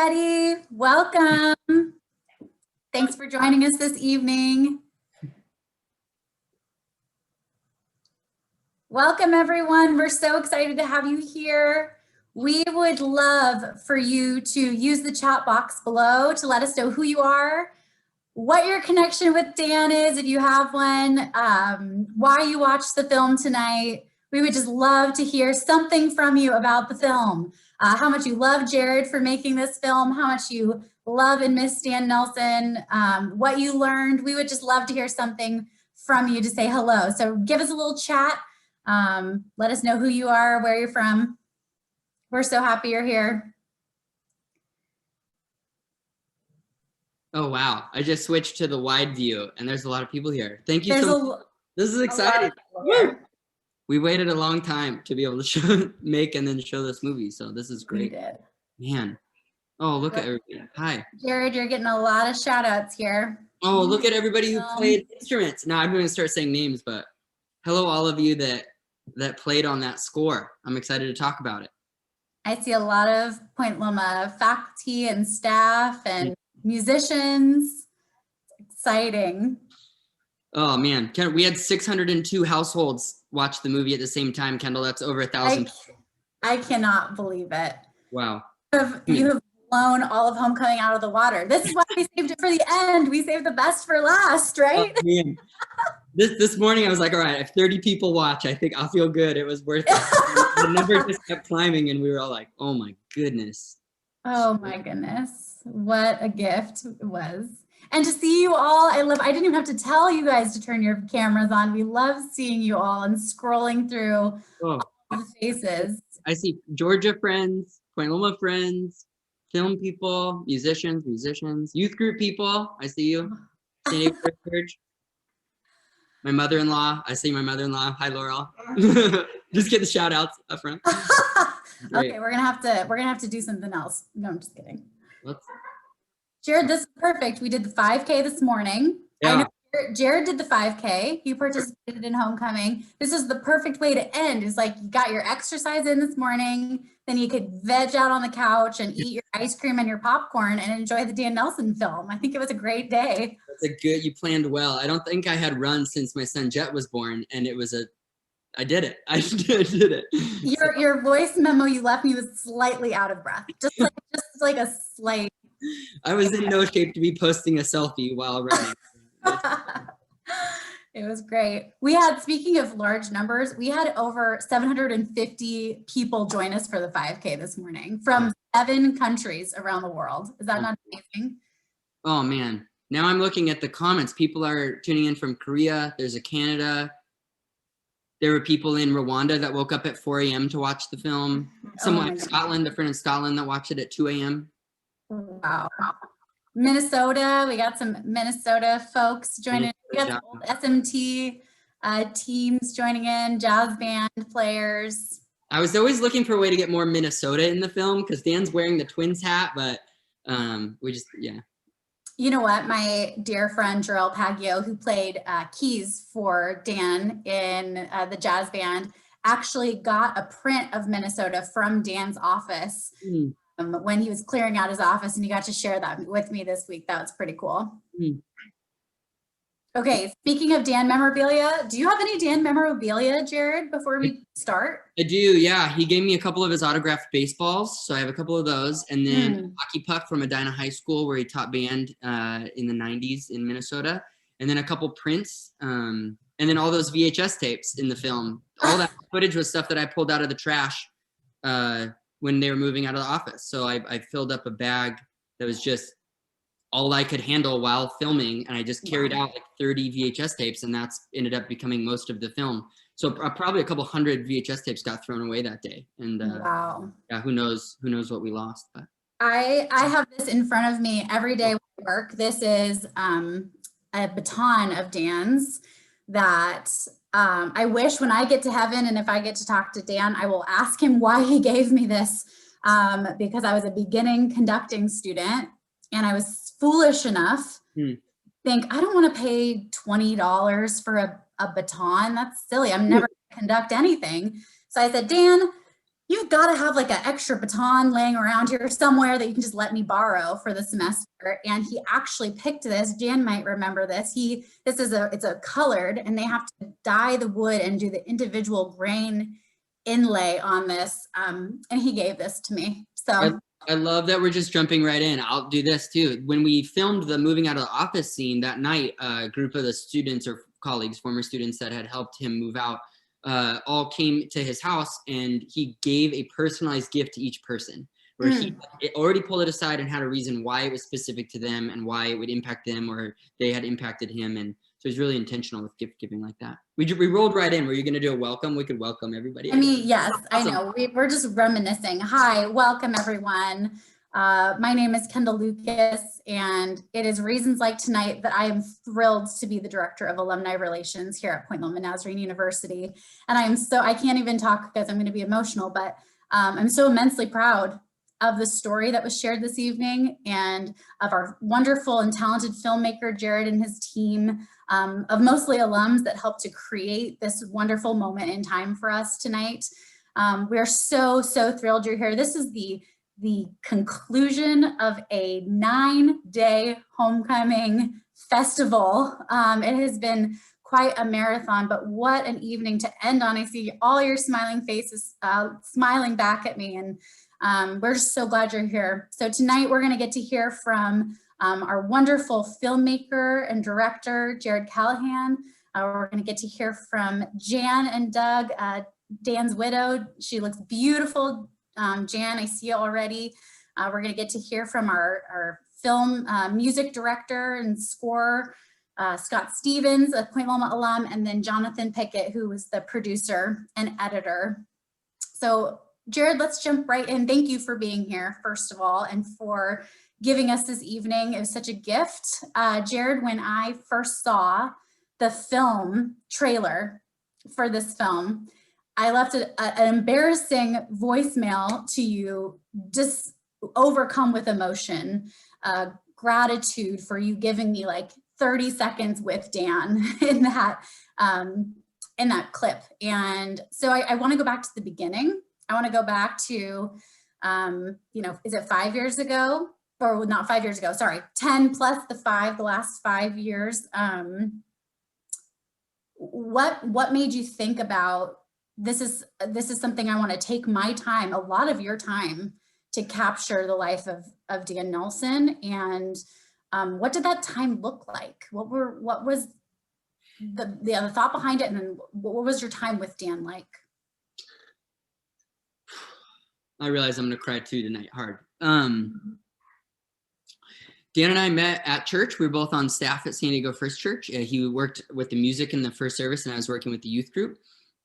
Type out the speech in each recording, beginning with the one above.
everybody. Welcome. Thanks for joining us this evening. Welcome, everyone. We're so excited to have you here. We would love for you to use the chat box below to let us know who you are, what your connection with Dan is, if you have one, why you watched the film tonight. We would just love to hear something from you about the film. How much you love Jared for making this film, how much you love and miss Dan Nelson, what you learned. We would just love to hear something from you to say hello. So give us a little chat. Let us know who you are, where you're from. We're so happy you're here. Oh, wow. I just switched to the wide view and there's a lot of people here. Thank you so much. This is exciting. We waited a long time to be able to make and then show this movie. So this is great. We did. Man. Oh, look at everybody. Hi. Jared, you're getting a lot of shout outs here. Oh, look at everybody who played instruments. Now I'm going to start saying names, but hello, all of you that played on that score. I'm excited to talk about it. I see a lot of Point Loma faculty and staff and musicians. Exciting. Oh man, we had 602 households watch the movie at the same time, Kendall. That's over 1,000. I cannot believe it. Wow. You have blown all of Homecoming out of the water. This is why we saved it for the end. We saved the best for last, right? Oh, man. This morning I was like, all right, if 30 people watch, I think I'll feel good. It was worth it. The number just kept climbing and we were all like, oh my goodness. Oh my goodness. What a gift it was. And to see you all, I didn't even have to tell you guys to turn your cameras on. We love seeing you all and scrolling through all the faces. I see Georgia friends, Point Loma friends, film people, musicians, youth group people. I see you. Church. My mother-in-law. I see my mother-in-law. Hi, Laurel. Just get the shout outs up front. Okay, we're gonna have to do something else. No, I'm just kidding. Jared, this is perfect. We did the 5K this morning. Yeah. I know Jared did the 5K. You participated in Homecoming. This is the perfect way to end. It's like you got your exercise in this morning, then you could veg out on the couch and eat your ice cream and your popcorn and enjoy the Dan Nelson film. I think it was a great day. You planned well. I don't think I had run since my son Jet was born, and I did it. I did it. Your voice memo you left me was slightly out of breath. Just like a slight. I was in no shape to be posting a selfie while running. It was great. Speaking of large numbers, we had over 750 people join us for the 5K this morning from 7 countries around the world. Is that not amazing? Oh man. Now I'm looking at the comments. People are tuning in from Korea. There's a Canada. There were people in Rwanda that woke up at 4 a.m. to watch the film. Someone in Scotland, a friend in Scotland that watched it at 2 a.m. Wow. Minnesota, we got some Minnesota folks joining. We got some old SMT teams joining in, jazz band players. I was always looking for a way to get more Minnesota in the film because Dan's wearing the Twins hat, but yeah. You know what? My dear friend Jarrell Paggio, who played keys for Dan in the jazz band, actually got a print of Minnesota from Dan's office. When he was clearing out his office, and he got to share that with me this week. That was pretty cool. Okay, speaking of Dan memorabilia, do you have any Dan memorabilia, Jared, before we start? I do, yeah. He gave me a couple of his autographed baseballs, so I have a couple of those. And then a hockey puck from Edina High School where he taught band in the 90s in Minnesota. And then a couple prints, and then all those VHS tapes in the film. All that footage was stuff that I pulled out of the trash when they were moving out of the office. So I filled up a bag that was just all I could handle while filming. And I just carried out like 30 VHS tapes, and that's ended up becoming most of the film. So probably a couple hundred VHS tapes got thrown away that day. And yeah, who knows what we lost. But I have this in front of me every day when I work. This is a baton of Dan's that I wish when I get to heaven and if I get to talk to Dan, I will ask him why he gave me this because I was a beginning conducting student and I was foolish enough to think I don't want to pay $20 for a baton. That's silly. I'm never going to conduct anything. So I said, Dan, you've got to have like an extra baton laying around here somewhere that you can just let me borrow for the semester. And he actually picked this. Jan might remember this. It's a colored, and they have to dye the wood and do the individual grain inlay on this. And he gave this to me. So I love that we're just jumping right in. I'll do this too. When we filmed the moving out of the office scene that night, a group of the students or colleagues, former students that had helped him move out, all came to his house, and he gave a personalized gift to each person, where he already pulled it aside and had a reason why it was specific to them and why it would impact them or they had impacted him. And so he's really intentional with gift giving like that. We rolled right in. Were you going to do a welcome? We could welcome everybody. I mean, yes, awesome. I know. We're just reminiscing. Hi, welcome everyone. My name is Kendall Lucas, and it is reasons like tonight that I am thrilled to be the Director of Alumni Relations here at Point Loma Nazarene University. And I can't even talk because I'm going to be emotional, but I'm so immensely proud of the story that was shared this evening and of our wonderful and talented filmmaker, Jared and his team, of mostly alums that helped to create this wonderful moment in time for us tonight. We are so thrilled you're here. This is the conclusion of a 9-day homecoming festival. It has been quite a marathon, but what an evening to end on. I see all your smiling faces smiling back at me, and we're just so glad you're here. So tonight we're going to get to hear from our wonderful filmmaker and director, Jared Callahan. We're going to get to hear from Jan and Doug, Dan's widow. She looks beautiful. Jan, I see you already. We're going to get to hear from our film music director and scorer, Scott Stevens, a Point Loma alum, and then Jonathan Pickett, who was the producer and editor. So Jared, let's jump right in. Thank you for being here, first of all, and for giving us this evening. It was such a gift. Jared, when I first saw the film trailer for this film, I left an embarrassing voicemail to you, just overcome with emotion, gratitude for you giving me like 30 seconds with Dan in that clip. And so I want to go back to the beginning. I want to go back to, is it 5 years ago? Or not 5 years ago, sorry, 10 plus the last 5 years. What made you think about, this is something I want to take my time, a lot of your time, to capture the life of Dan Nelson? And what did that time look like? What was the thought behind it? And then what was your time with Dan like? I realize I'm going to cry too tonight, hard. Dan and I met at church. We were both on staff at San Diego First Church. He worked with the music in the first service, and I was working with the youth group.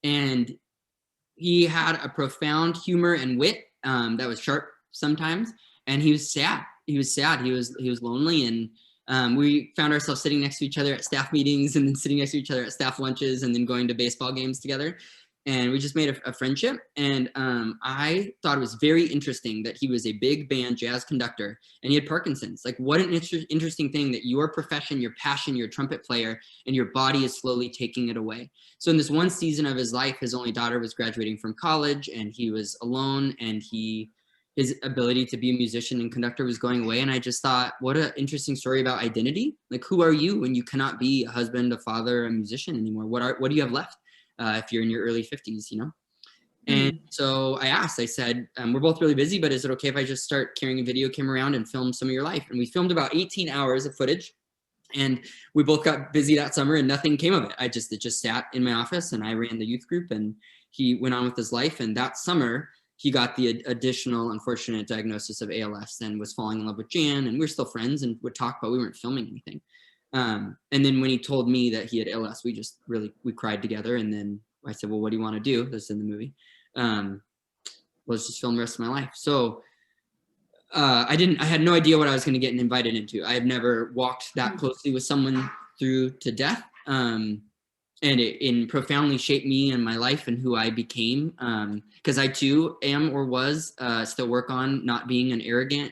And he had a profound humor and wit that was sharp sometimes. And he was sad. He was lonely. And we found ourselves sitting next to each other at staff meetings, and then sitting next to each other at staff lunches, and then going to baseball games together. And we just made a friendship. And I thought it was very interesting that he was a big band jazz conductor and he had Parkinson's. Like, what an interesting thing that your profession, your passion, your trumpet player, and your body is slowly taking it away. So in this one season of his life, his only daughter was graduating from college, and he was alone, and his ability to be a musician and conductor was going away. And I just thought, what an interesting story about identity. Like, who are you when you cannot be a husband, a father, a musician anymore? What do you have left? If you're in your early 50s, And so I said, we're both really busy, but is it okay if I just start carrying a video camera around and film some of your life? And we filmed about 18 hours of footage, and we both got busy that summer and nothing came of it. It just sat in my office, and I ran the youth group, and he went on with his life. And that summer he got the additional unfortunate diagnosis of ALS and was falling in love with Jan, and we were still friends and would talk, but we weren't filming anything. And then when he told me that he had ALS, we cried together. And then I said, well, what do you want to do? That's in the movie. Let's just film the rest of my life. So I had no idea what I was going to get invited into. I have never walked that closely with someone through to death. And it profoundly shaped me and my life and who I became. Because I too am or was still work on not being an arrogant,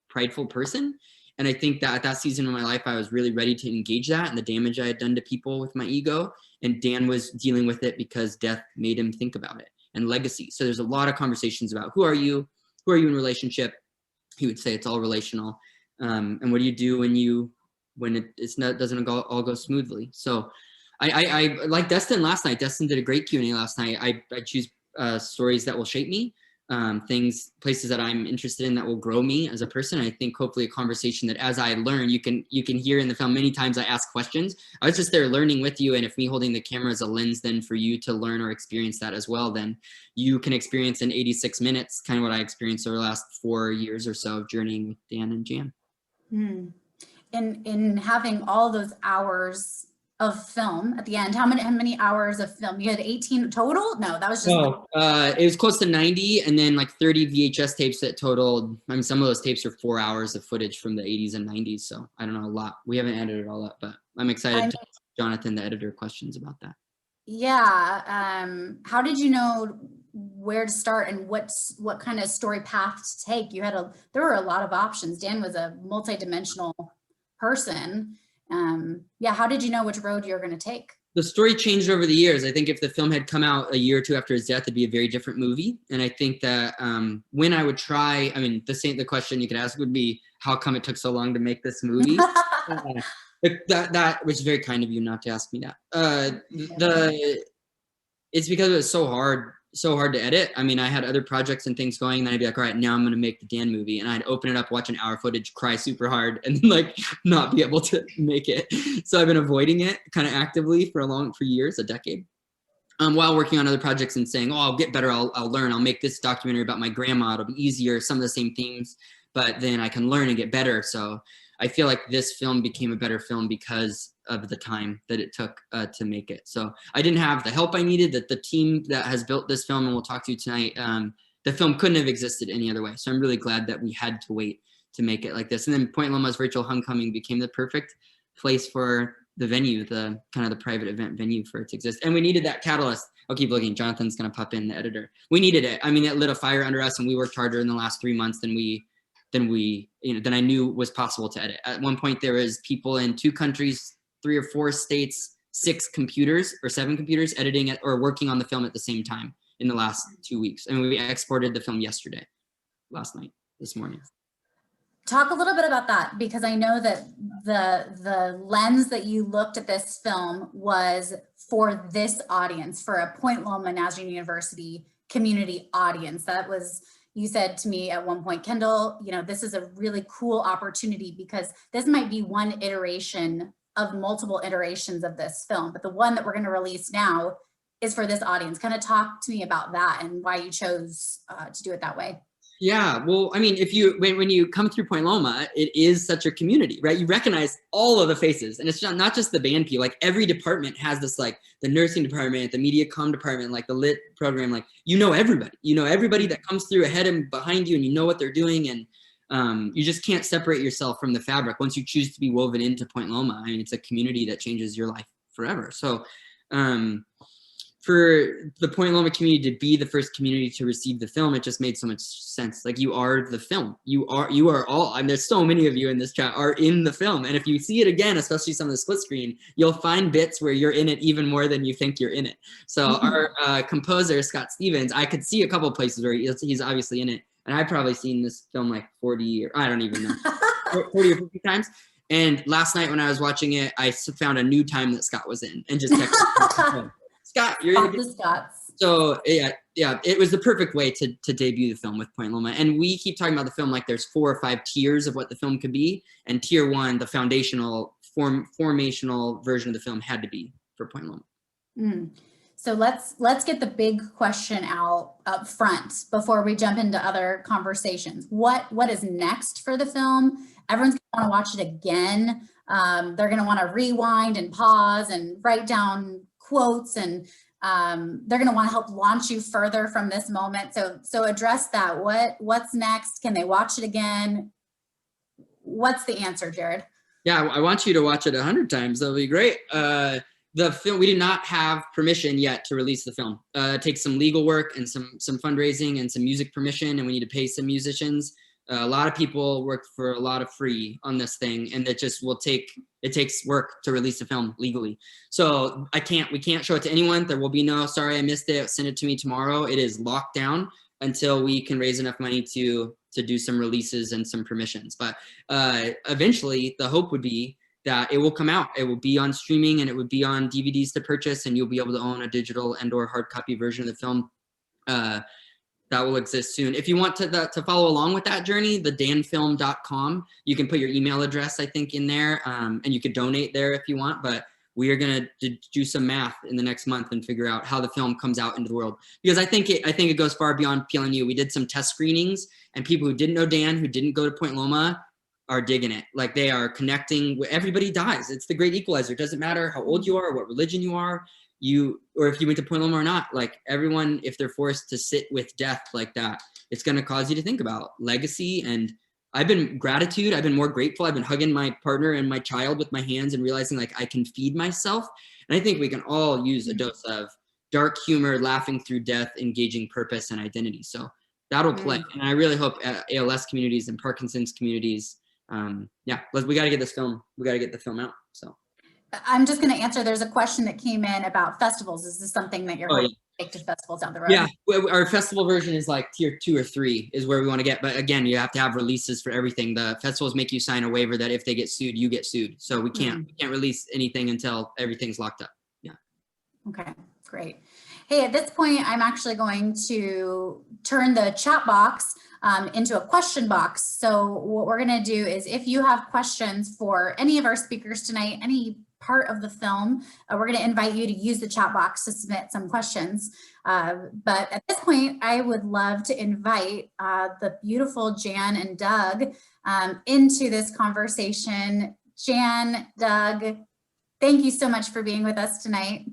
prideful person. And I think that at that season of my life, I was really ready to engage that and the damage I had done to people with my ego. And Dan was dealing with it because death made him think about it. and legacy. So there's a lot of conversations about who are you in relationship. He would say it's all relational. And what do you do when it's not, doesn't all go smoothly? So I like Destin last night. Destin did a great Q&A last night. I choose stories that will shape me, places that I'm interested in that will grow me as a person. I think hopefully a conversation that as I learn, you can hear in the film many times I ask questions. I was just there learning with you, and if me holding the camera as a lens then for you to learn or experience that as well, then you can experience in 86 minutes kind of what I experienced over the last 4 years or so of journeying with Dan and Jan. In having all those hours of film at the end, how many hours of film? You had 18 total? No, that was just it was close to 90, and then like 30 VHS tapes that totaled. I mean, some of those tapes are 4 hours of footage from the 80s and 90s, so I don't know, a lot. We haven't edited it all up, but I'm excited to ask Jonathan, the editor, questions about that. Yeah. How did you know where to start and what kind of story path to take? There were a lot of options. Dan was a multi-dimensional person. Yeah, how did you know which road you're going to take? The story changed over the years. I think if the film had come out a year or two after his death, it'd be a very different movie. And I think that when I would try, I mean, the question you could ask would be, how come it took so long to make this movie? That was very kind of you not to ask me that. It's because it was so hard to edit. I mean, I had other projects and things going, and then I'd be like, all right, now I'm going to make the Dan movie. And I'd open it up, watch an hour footage, cry super hard, and then like not be able to make it. So I've been avoiding it kind of actively for years, a decade, while working on other projects and saying, oh, I'll get better. I'll learn. I'll make this documentary about my grandma. It'll be easier. Some of the same themes, but then I can learn and get better. So I feel like this film became a better film because of the time that it took to make it. So I didn't have the help I needed, that the team that has built this film, and we'll talk to you tonight, the film couldn't have existed any other way. So I'm really glad that we had to wait to make it like this. And then Point Loma's Virtual Homecoming became the perfect place for the venue, the kind of the private event venue for it to exist. And we needed that catalyst. I'll keep looking. Jonathan's going to pop in, the editor. We needed it. I mean, it lit a fire under us, and we worked harder in the last 3 months than I knew was possible to edit. At one point, there was people in 2 countries, 3 or 4 states, 6 computers or 7 computers editing it or working on the film at the same time in the last 2 weeks. And we exported the film last night, this morning. Talk a little bit about that, because I know that the lens that you looked at this film was for this audience, for a Point Loma Nazarene University community audience. That was, you said to me at one point, Kendall, this is a really cool opportunity because this might be one iteration of multiple iterations of this film, but the one that we're going to release now is for this audience. Kind of talk to me about that and why you chose to do it that way. Yeah, well, I mean, when you come through Point Loma, it is such a community, right? You recognize all of the faces, and it's not just the band people. Like every department has this, like the nursing department, the media comm department, like the lit program. Like everybody that comes through ahead and behind you, and you know what they're doing, and you just can't separate yourself from the fabric once you choose to be woven into Point Loma. I mean, it's a community that changes your life forever. So for the Point Loma community to be the first community to receive the film, it just made so much sense. Like, you are the film. You are all, and there's so many of you in this chat are in the film. And if you see it again, especially some of the split screen, you'll find bits where you're in it even more than you think you're in it. So our composer, Scott Stevens, I could see a couple of places where he's obviously in it. And I've probably seen this film like 40 or I don't even know, 40 or 50 times. And last night when I was watching it, I found a new time that Scott was in and just texted Scott, you're in the Scots. So yeah, it was the perfect way to debut the film with Point Loma. And we keep talking about the film like there's 4 or 5 tiers of what the film could be. And tier 1, the foundational, formational version of the film had to be for Point Loma. So let's get the big question out up front before we jump into other conversations. What is next for the film? Everyone's gonna want to watch it again. They're gonna want to rewind and pause and write down quotes, and they're going to want to help launch you further from this moment. So address that. What's next? Can they watch it again? What's the answer, Jared? Yeah, I want you to watch it 100 times. That'll be great. The film, we did not have permission yet to release the film. It takes some legal work and some fundraising and some music permission, and we need to pay some musicians. A lot of people work for a lot of free on this thing, and it just it takes work to release a film legally. So we can't show it to anyone. There will be no, sorry, I missed it, send it to me tomorrow. It is locked down until we can raise enough money to do some releases and some permissions. But eventually the hope would be that it will come out. It will be on streaming, and it would be on DVDs to purchase, and you'll be able to own a digital and/or hard copy version of the film. That will exist soon. If you want to follow along with that journey, the danfilm.com, you can put your email address, I think, in there, and you could donate there if you want. But we are gonna do some math in the next month and figure out how the film comes out into the world, because I think it goes far beyond PLNU. We did some test screenings, and people who didn't know Dan, who didn't go to Point Loma, are digging it. Like, they are connecting. Everybody dies. It's the great equalizer. It doesn't matter how old you are or what religion you are. Or if you went to Point Loma or not, like, everyone, if they're forced to sit with death like that, it's going to cause you to think about legacy. And I've been more grateful. I've been hugging my partner and my child with my hands and realizing, like, I can feed myself. And I think we can all use a dose of dark humor, laughing through death, engaging purpose and identity. So that'll play. And I really hope ALS communities and Parkinson's communities, we got to get this film. We got to get the film out. So. I'm just going to answer. There's a question that came in about festivals. Is this something that you're going to take to festivals down the road? Yeah, our festival version is like tier 2 or 3 is where we want to get. But again, you have to have releases for everything. The festivals make you sign a waiver that if they get sued, you get sued. So we can't release anything until everything's locked up. Yeah. Okay, great. Hey, at this point, I'm actually going to turn the chat box into a question box. So what we're going to do is, if you have questions for any of our speakers tonight, any part of the film, we're going to invite you to use the chat box to submit some questions. But at this point, I would love to invite the beautiful Jan and Doug into this conversation. Jan, Doug, thank you so much for being with us tonight.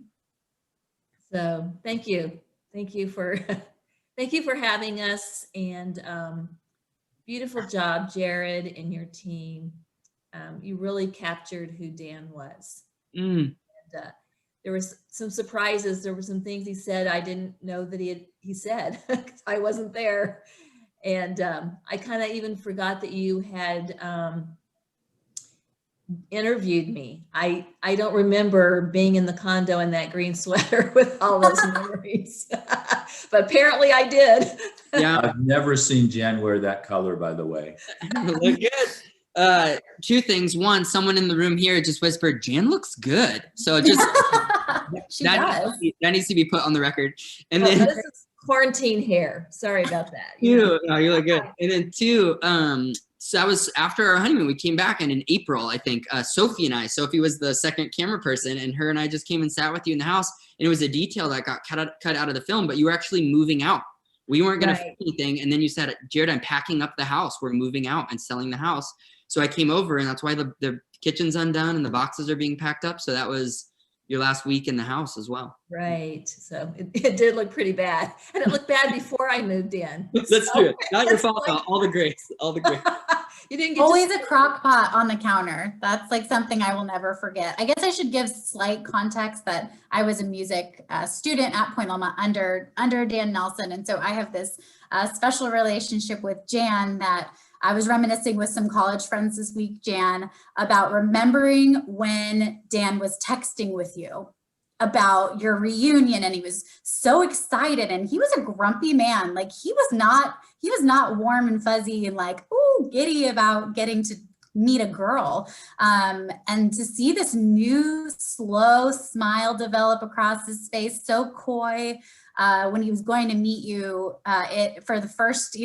So thank you for thank you for having us, and beautiful job, Jared, and your team. You really captured who Dan was. And, there was some surprises. There were some things he said I didn't know that he said, because I wasn't there. And I kind of even forgot that you had interviewed me. I don't remember being in the condo in that green sweater with all those memories, but apparently I did. Yeah, I've never seen Jen wear that color, by the way. Look good. 2 things. One, someone in the room here just whispered, Jan looks good. So just that needs to be put on the record. And then this is quarantine hair. Sorry about that. No, you look good. And then 2, so that was after our honeymoon. We came back, and in April, I think, Sophie was the second camera person, and her and I just came and sat with you in the house, and it was a detail that got cut out of the film, but you were actually moving out. We weren't going to film anything, and then you said, Jared, I'm packing up the house. We're moving out and selling the house. So I came over, and that's why the kitchen's undone and the boxes are being packed up. So that was your last week in the house as well. Right. So it did look pretty bad, and it looked bad before I moved in. That's true. Not your fault. All the grace. You didn't get always a crock pot on the counter. That's like something I will never forget. I guess I should give slight context that I was a music student at Point Loma under Dan Nelson. And so I have this special relationship with Jan that I was reminiscing with some college friends this week, Jan, about remembering when Dan was texting with you about your reunion, and he was so excited, and he was a grumpy man. Like, he was not warm and fuzzy and like, ooh, giddy about getting to meet a girl. And to see this new slow smile develop across his face, so coy, when he was going to meet you for the first,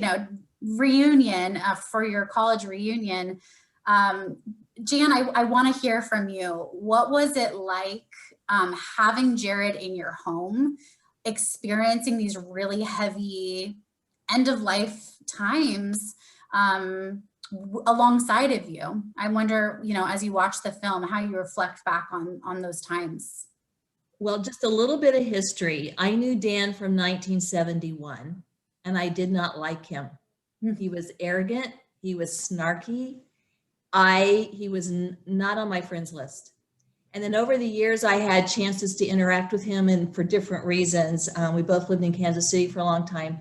reunion, for your college reunion. Jan, I want to hear from you. What was it like having Jared in your home, experiencing these really heavy end of life times alongside of you? I wonder, as you watch the film, how you reflect back on those times. Well, just a little bit of history. I knew Dan from 1971, and I did not like him. He was arrogant. He was snarky. He was not on my friends list. And then over the years, I had chances to interact with him, and for different reasons. We both lived in Kansas City for a long time.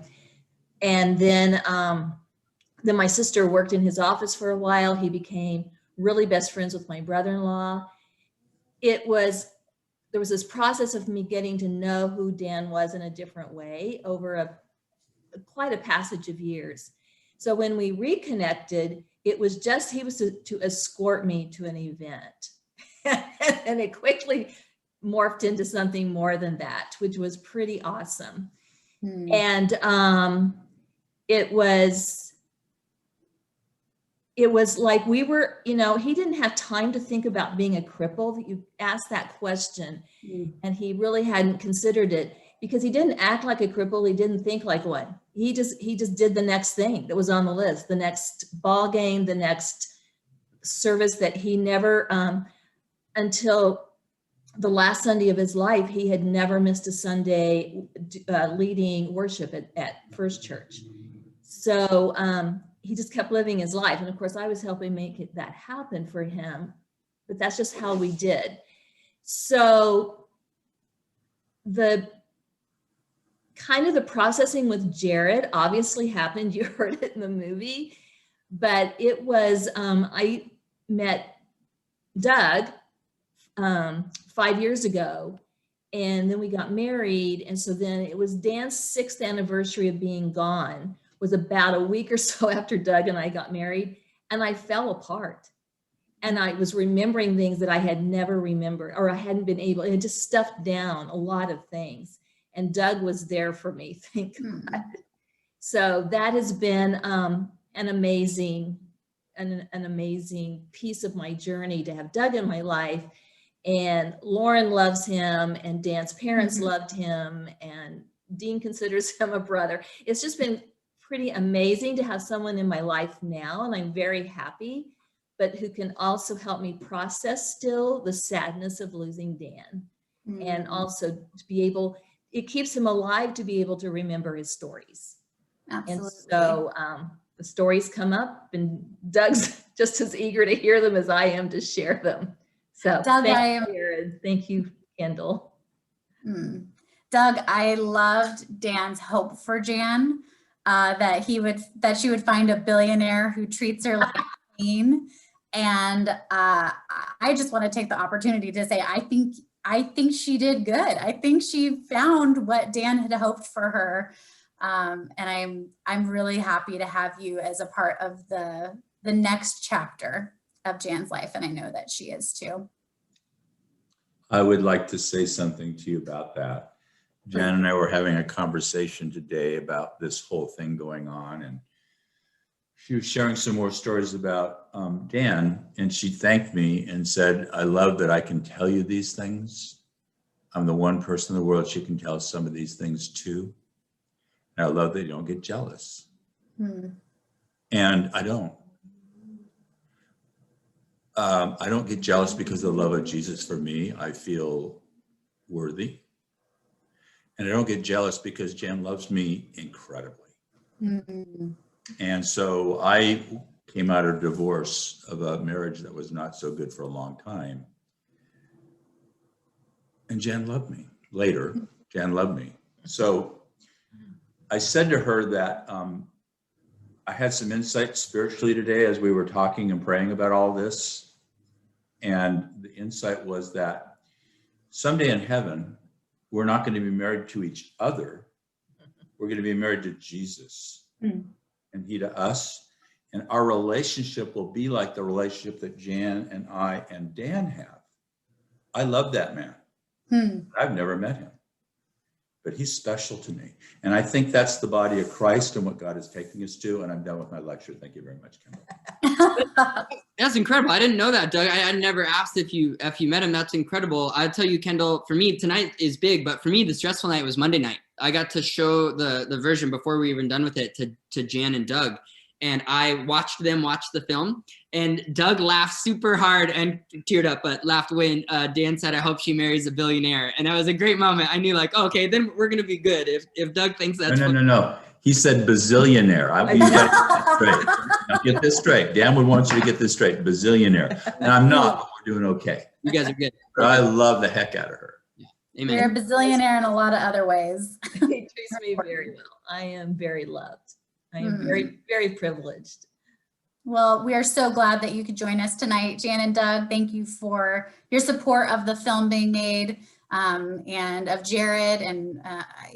And then Then my sister worked in his office for a while. He became really best friends with my brother-in-law. There was this process of me getting to know who Dan was in a different way over quite a passage of years. So when we reconnected, it was just, he was to escort me to an event. And it quickly morphed into something more than that, which was pretty awesome. And it was like we were, you know, he didn't have time to think about being a cripple. You asked that question, and he really hadn't considered it, because he didn't act like a cripple. He didn't think like one. He just did the next thing that was on the list, the next ball game, the next service that he never, until the last Sunday of his life, he had never missed a Sunday leading worship at First Church. So he just kept living his life. And of course, I was helping make that happen for him, but that's just how we did. So the kind of the processing with Jared obviously happened. You heard it in the movie, but it was, I met Doug 5 years ago, and then we got married. And so then it was Dan's 6th anniversary of being gone, was about a week or so after Doug and I got married, and I fell apart. And I was remembering things that I had never remembered, or I hadn't been able, it just stuffed down a lot of things. And Doug was there for me, thank God. So that has been an amazing piece of my journey to have Doug in my life. And Lauren loves him, and Dan's parents loved him, and Dean considers him a brother. It's just been pretty amazing to have someone in my life now, and I'm very happy, but who can also help me process still the sadness of losing Dan. And also to be able, it keeps him alive to be able to remember his stories. Absolutely. And so the stories come up, and Doug's just as eager to hear them as I am to share them. So Doug, thank you, Jared. Thank you, Kendall. Doug, I loved Dan's hope for Jan, that she would find a billionaire who treats her like a queen. And I just want to take the opportunity to say, I think she did good. I think she found what Dan had hoped for her. And I'm really happy to have you as a part of the next chapter of Jan's life. And I know that she is too. I would like to say something to you about that. Jan and I were having a conversation today about this whole thing going on, and she was sharing some more stories about Dan, and she thanked me and said, I love that I can tell you these things. I'm the one person in the world she can tell some of these things to. And I love that you don't get jealous. And I don't. I don't get jealous because of the love of Jesus for me. I feel worthy. And I don't get jealous because Jan loves me incredibly. And so I came out of divorce of a marriage that was not so good for a long time. And Jan loved me. Later, Jan loved me. So I said to her that I had some insight spiritually today as we were talking and praying about all this. And the insight was that someday in heaven, we're not going to be married to each other. We're going to be married to Jesus and he to us. And our relationship will be like the relationship that Jan and I and Dan have. I love that man. I've never met him, but he's special to me. And I think that's the body of Christ and what God is taking us to. And I'm done with my lecture. Thank you very much, Kendall. That's incredible. I didn't know that, Doug. I never asked if you met him. That's incredible. I'll tell you, Kendall, for me, tonight is big, but for me, the stressful night was Monday night. I got to show the version before we were even done with it to Jan and Doug. And I watched them watch the film, and Doug laughed super hard and teared up, but laughed when Dan said, I hope she marries a billionaire. And that was a great moment. I knew, like, oh, okay, then we're going to be good. If Doug thinks that's No. He said bazillionaire. You got to get this straight. Now get this straight. Dan would want you to get this straight. Bazillionaire. And I'm not, but we're doing okay. You guys are good. But I love the heck out of her. Yeah. Amen. You're a bazillionaire in a lot of other ways. He treats me very well. I am very loved. I am very, very privileged. Well, we are so glad that you could join us tonight. Jan and Doug, thank you for your support of the film being made, and of Jared. And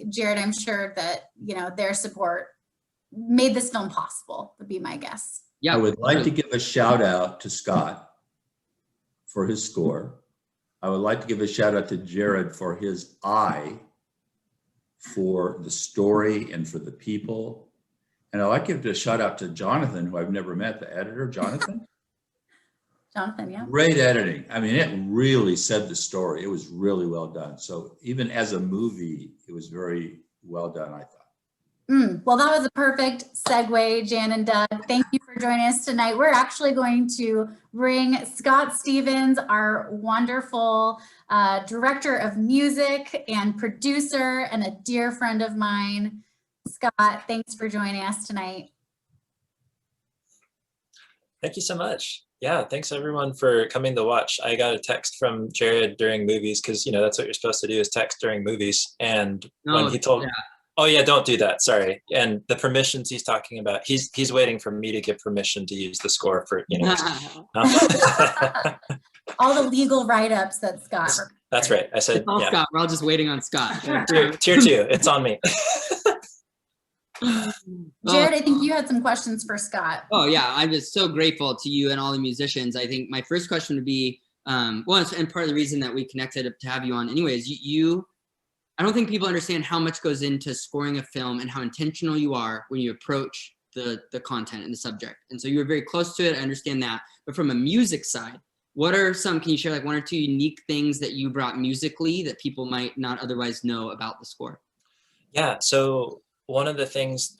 Jared, I'm sure that, their support made this film possible, would be my guess. Yeah. I would like to give a shout out to Scott for his score. I would like to give a shout out to Jared for his eye for the story and for the people. And I'd like to give a shout out to Jonathan, who I've never met, the editor, Jonathan. Jonathan, yeah. Great editing. I mean, it really said the story. It was really well done. So even as a movie, it was very well done, I thought. Well, that was a perfect segue, Jan and Doug. Thank you for joining us tonight. We're actually going to bring Scott Stevens, our wonderful director of music and producer, and a dear friend of mine. Scott, thanks for joining us tonight. Thank you so much. Yeah, thanks everyone for coming to watch. I got a text from Jared during movies because, that's what you're supposed to do is text during movies. And when he told me, oh yeah, don't do that, sorry. And the permissions he's talking about, he's waiting for me to give permission to use the score for, All the legal write-ups that Scott. That's right. I said, it's all Scott. We're all just waiting on Scott. Tier 2, it's on me. Jared, I think you had some questions for Scott. Oh yeah, I'm just so grateful to you and all the musicians. I think my first question would be, and part of the reason that we connected to have you on anyways, I don't think people understand how much goes into scoring a film and how intentional you are when you approach the content and the subject. And so you were very close to it, I understand that. But from a music side, what are can you share like one or two unique things that you brought musically that people might not otherwise know about the score? Yeah, so one of the things,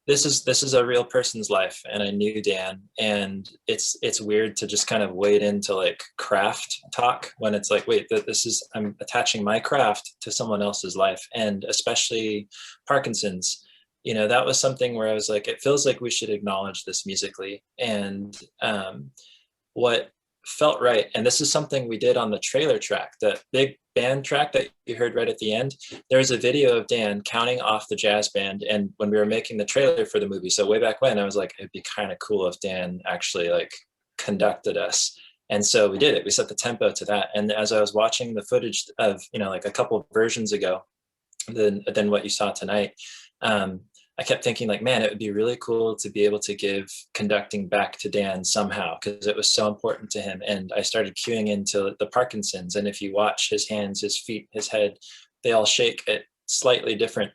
this is a real person's life, and I knew Dan, and it's weird to just kind of wade into like craft talk when it's like, wait, I'm attaching my craft to someone else's life, and especially Parkinson's. That was something where I was like, it feels like we should acknowledge this musically. And what felt right, and this is something we did on the trailer track, the big band track that you heard right at the end, there's a video of Dan counting off the jazz band. And when we were making the trailer for the movie, so way back when, I was like, it'd be kind of cool if Dan actually like conducted us. And so we did it. We set the tempo to that. And as I was watching the footage of, like a couple of versions ago than what you saw tonight, I kept thinking like, man, it would be really cool to be able to give conducting back to Dan somehow, because it was so important to him. And I started cueing into the Parkinson's. And if you watch his hands, his feet, his head, they all shake at slightly different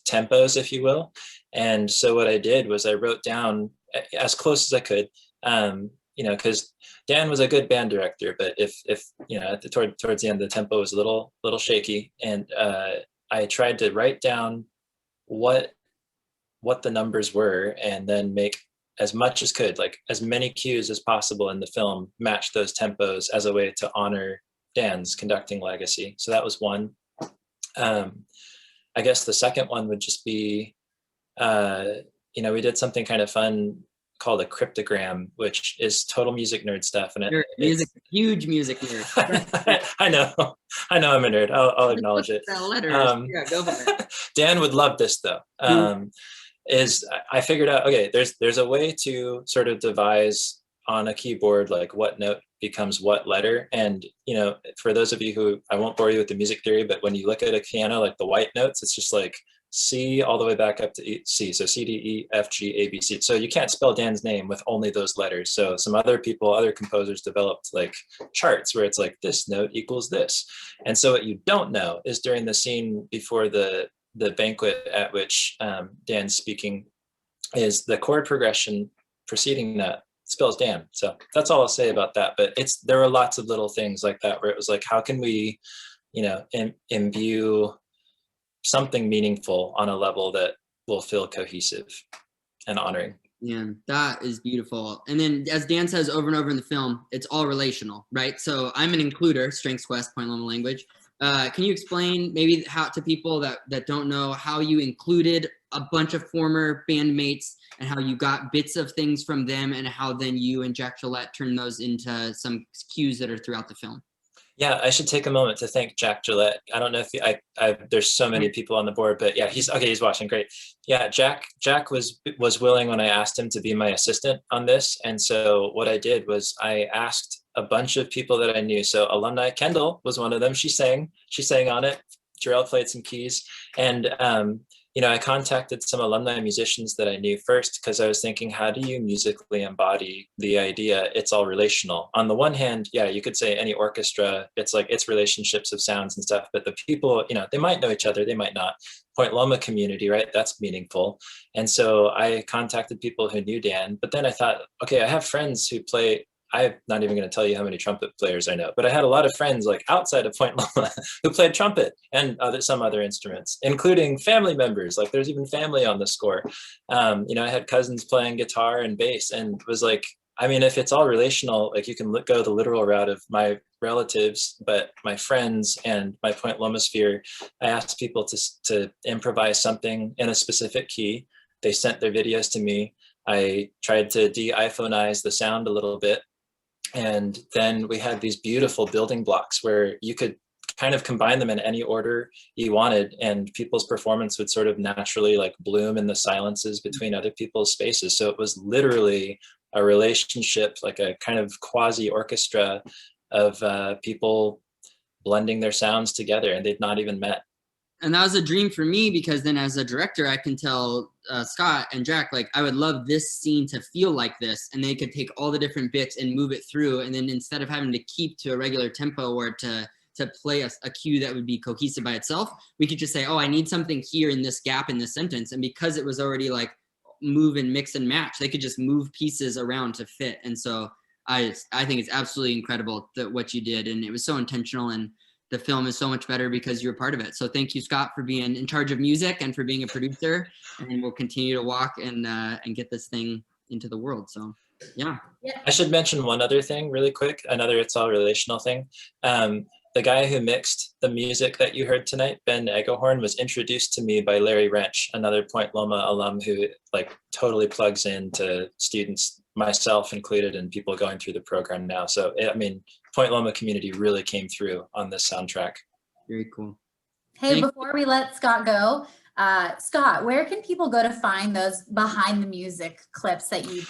tempos, if you will. And so what I did was I wrote down as close as I could, because Dan was a good band director, but if towards the end, the tempo was a little shaky. And I tried to write down what the numbers were, and then make as much as could, like as many cues as possible in the film, match those tempos as a way to honor Dan's conducting legacy. So that was one. I guess the second one would just be, we did something kind of fun called a cryptogram, which is total music nerd stuff. And huge music nerd. I know I'm a nerd. I'll acknowledge it. Yeah, go for it. Dan would love this though. Is I figured out, okay, there's a way to sort of devise on a keyboard like what note becomes what letter. And for those of you who, I won't bore you with the music theory, but when you look at a piano, like the white notes, it's just like C all the way back up to C. So C, D, E, F, G, A, B, C. So you can't spell Dan's name with only those letters. So some other composers developed like charts where it's like this note equals this. And so what you don't know is during the scene before the banquet at which Dan's speaking, is the chord progression preceding that spells Dan. So that's all I'll say about that. But there were lots of little things like that where it was like, how can we, imbue something meaningful on a level that will feel cohesive and honoring. Yeah, that is beautiful. And then as Dan says over and over in the film, it's all relational, right? So I'm an includer, Strengths Quest, Point Loma language. Can you explain maybe how to people that don't know how you included a bunch of former bandmates and how you got bits of things from them and how then you and Jack Gillette turned those into some cues that are throughout the film? Yeah, I should take a moment to thank Jack Gillette. I don't know if there's so many people on the board, but yeah, he's watching. Great. Yeah, Jack was willing when I asked him to be my assistant on this. And so what I did was I asked a bunch of people that I knew. So alumni, Kendall was one of them. She sang on it. Jarrell played some keys. And I contacted some alumni musicians that I knew first, because I was thinking, how do you musically embody the idea? It's all relational. On the one hand, yeah, you could say any orchestra, it's like it's relationships of sounds and stuff, but the people, they might know each other, they might not. Point Loma community, right? That's meaningful. And so I contacted people who knew Dan, but then I thought, okay, I have friends who play. I'm not even going to tell you how many trumpet players I know, but I had a lot of friends like outside of Point Loma who played trumpet and some other instruments, including family members. Like there's even family on the score. I had cousins playing guitar and bass, and was like, I mean, if it's all relational, like you can go the literal route of my relatives, but my friends and my Point Loma sphere, I asked people to improvise something in a specific key. They sent their videos to me. I tried to de-iPhoneize the sound a little bit. And then we had these beautiful building blocks where you could kind of combine them in any order you wanted, and people's performance would sort of naturally like bloom in the silences between other people's spaces. So it was literally a relationship, like a kind of quasi orchestra of people blending their sounds together, and they'd not even met. And that was a dream for me, because then as a director, I can tell Scott and Jack, like, I would love this scene to feel like this, and they could take all the different bits and move it through. And then instead of having to keep to a regular tempo or to play a cue that would be cohesive by itself, we could just say, oh, I need something here in this gap in this sentence. And because it was already like move and mix and match, they could just move pieces around to fit. And so I think it's absolutely incredible that what you did, and it was so intentional, and the film is so much better because you're a part of it. So thank you, Scott, for being in charge of music and for being a producer, and we'll continue to walk and get this thing into the world. So yeah. I should mention one other thing really quick, another it's all relational thing. The guy who mixed the music that you heard tonight, Ben Eggehorn, was introduced to me by Larry Wrench, another Point Loma alum who like totally plugs into students, myself included, and people going through the program now. So, I mean, Point Loma community really came through on this soundtrack. Very cool. Hey, before we let Scott go, Scott, where can people go to find those behind the music clips that you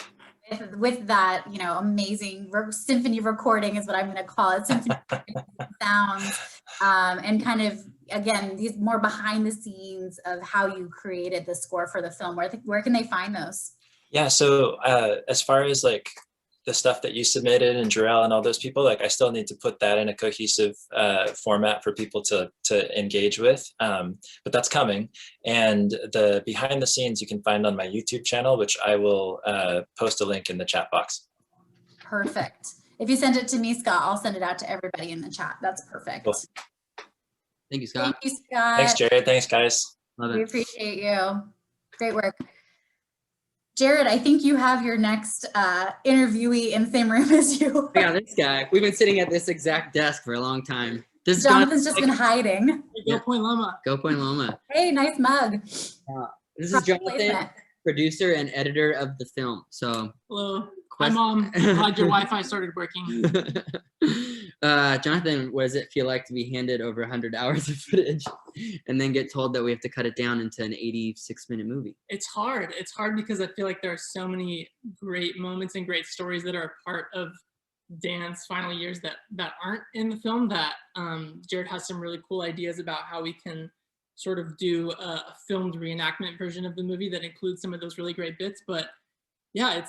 with that, amazing symphony recording is what I'm going to call it, symphony sounds, and kind of, again, these more behind the scenes of how you created the score for the film? Where can they find those? Yeah, so as far as like the stuff that you submitted and Jarrell and all those people, like I still need to put that in a cohesive format for people to engage with, but that's coming. And the behind the scenes you can find on my YouTube channel, which I will post a link in the chat box. Perfect. If you send it to me, Scott, I'll send it out to everybody in the chat. That's perfect. Cool. Thank you, Scott. Thank you, Scott. Thanks, Jared. Thanks, guys. Love We it. appreciate you. Great work. Jared, I think you have your next interviewee in the same room as you. Yeah, this guy. We've been sitting at this exact desk for a long time. This is Jonathan's just been hiding. Go Point Loma. Go Point Loma. Hey, nice mug. This is Jonathan, producer and editor of the film. So Hello. Hi, Mom. Glad your Wi-Fi started working. Jonathan, what does it feel like to be handed over 100 hours of footage and then get told that we have to cut it down into an 86-minute movie? It's hard. It's hard because I feel like there are so many great moments and great stories that are a part of Dan's final years that aren't in the film, that Jared has some really cool ideas about how we can sort of do a filmed reenactment version of the movie that includes some of those really great bits. But yeah,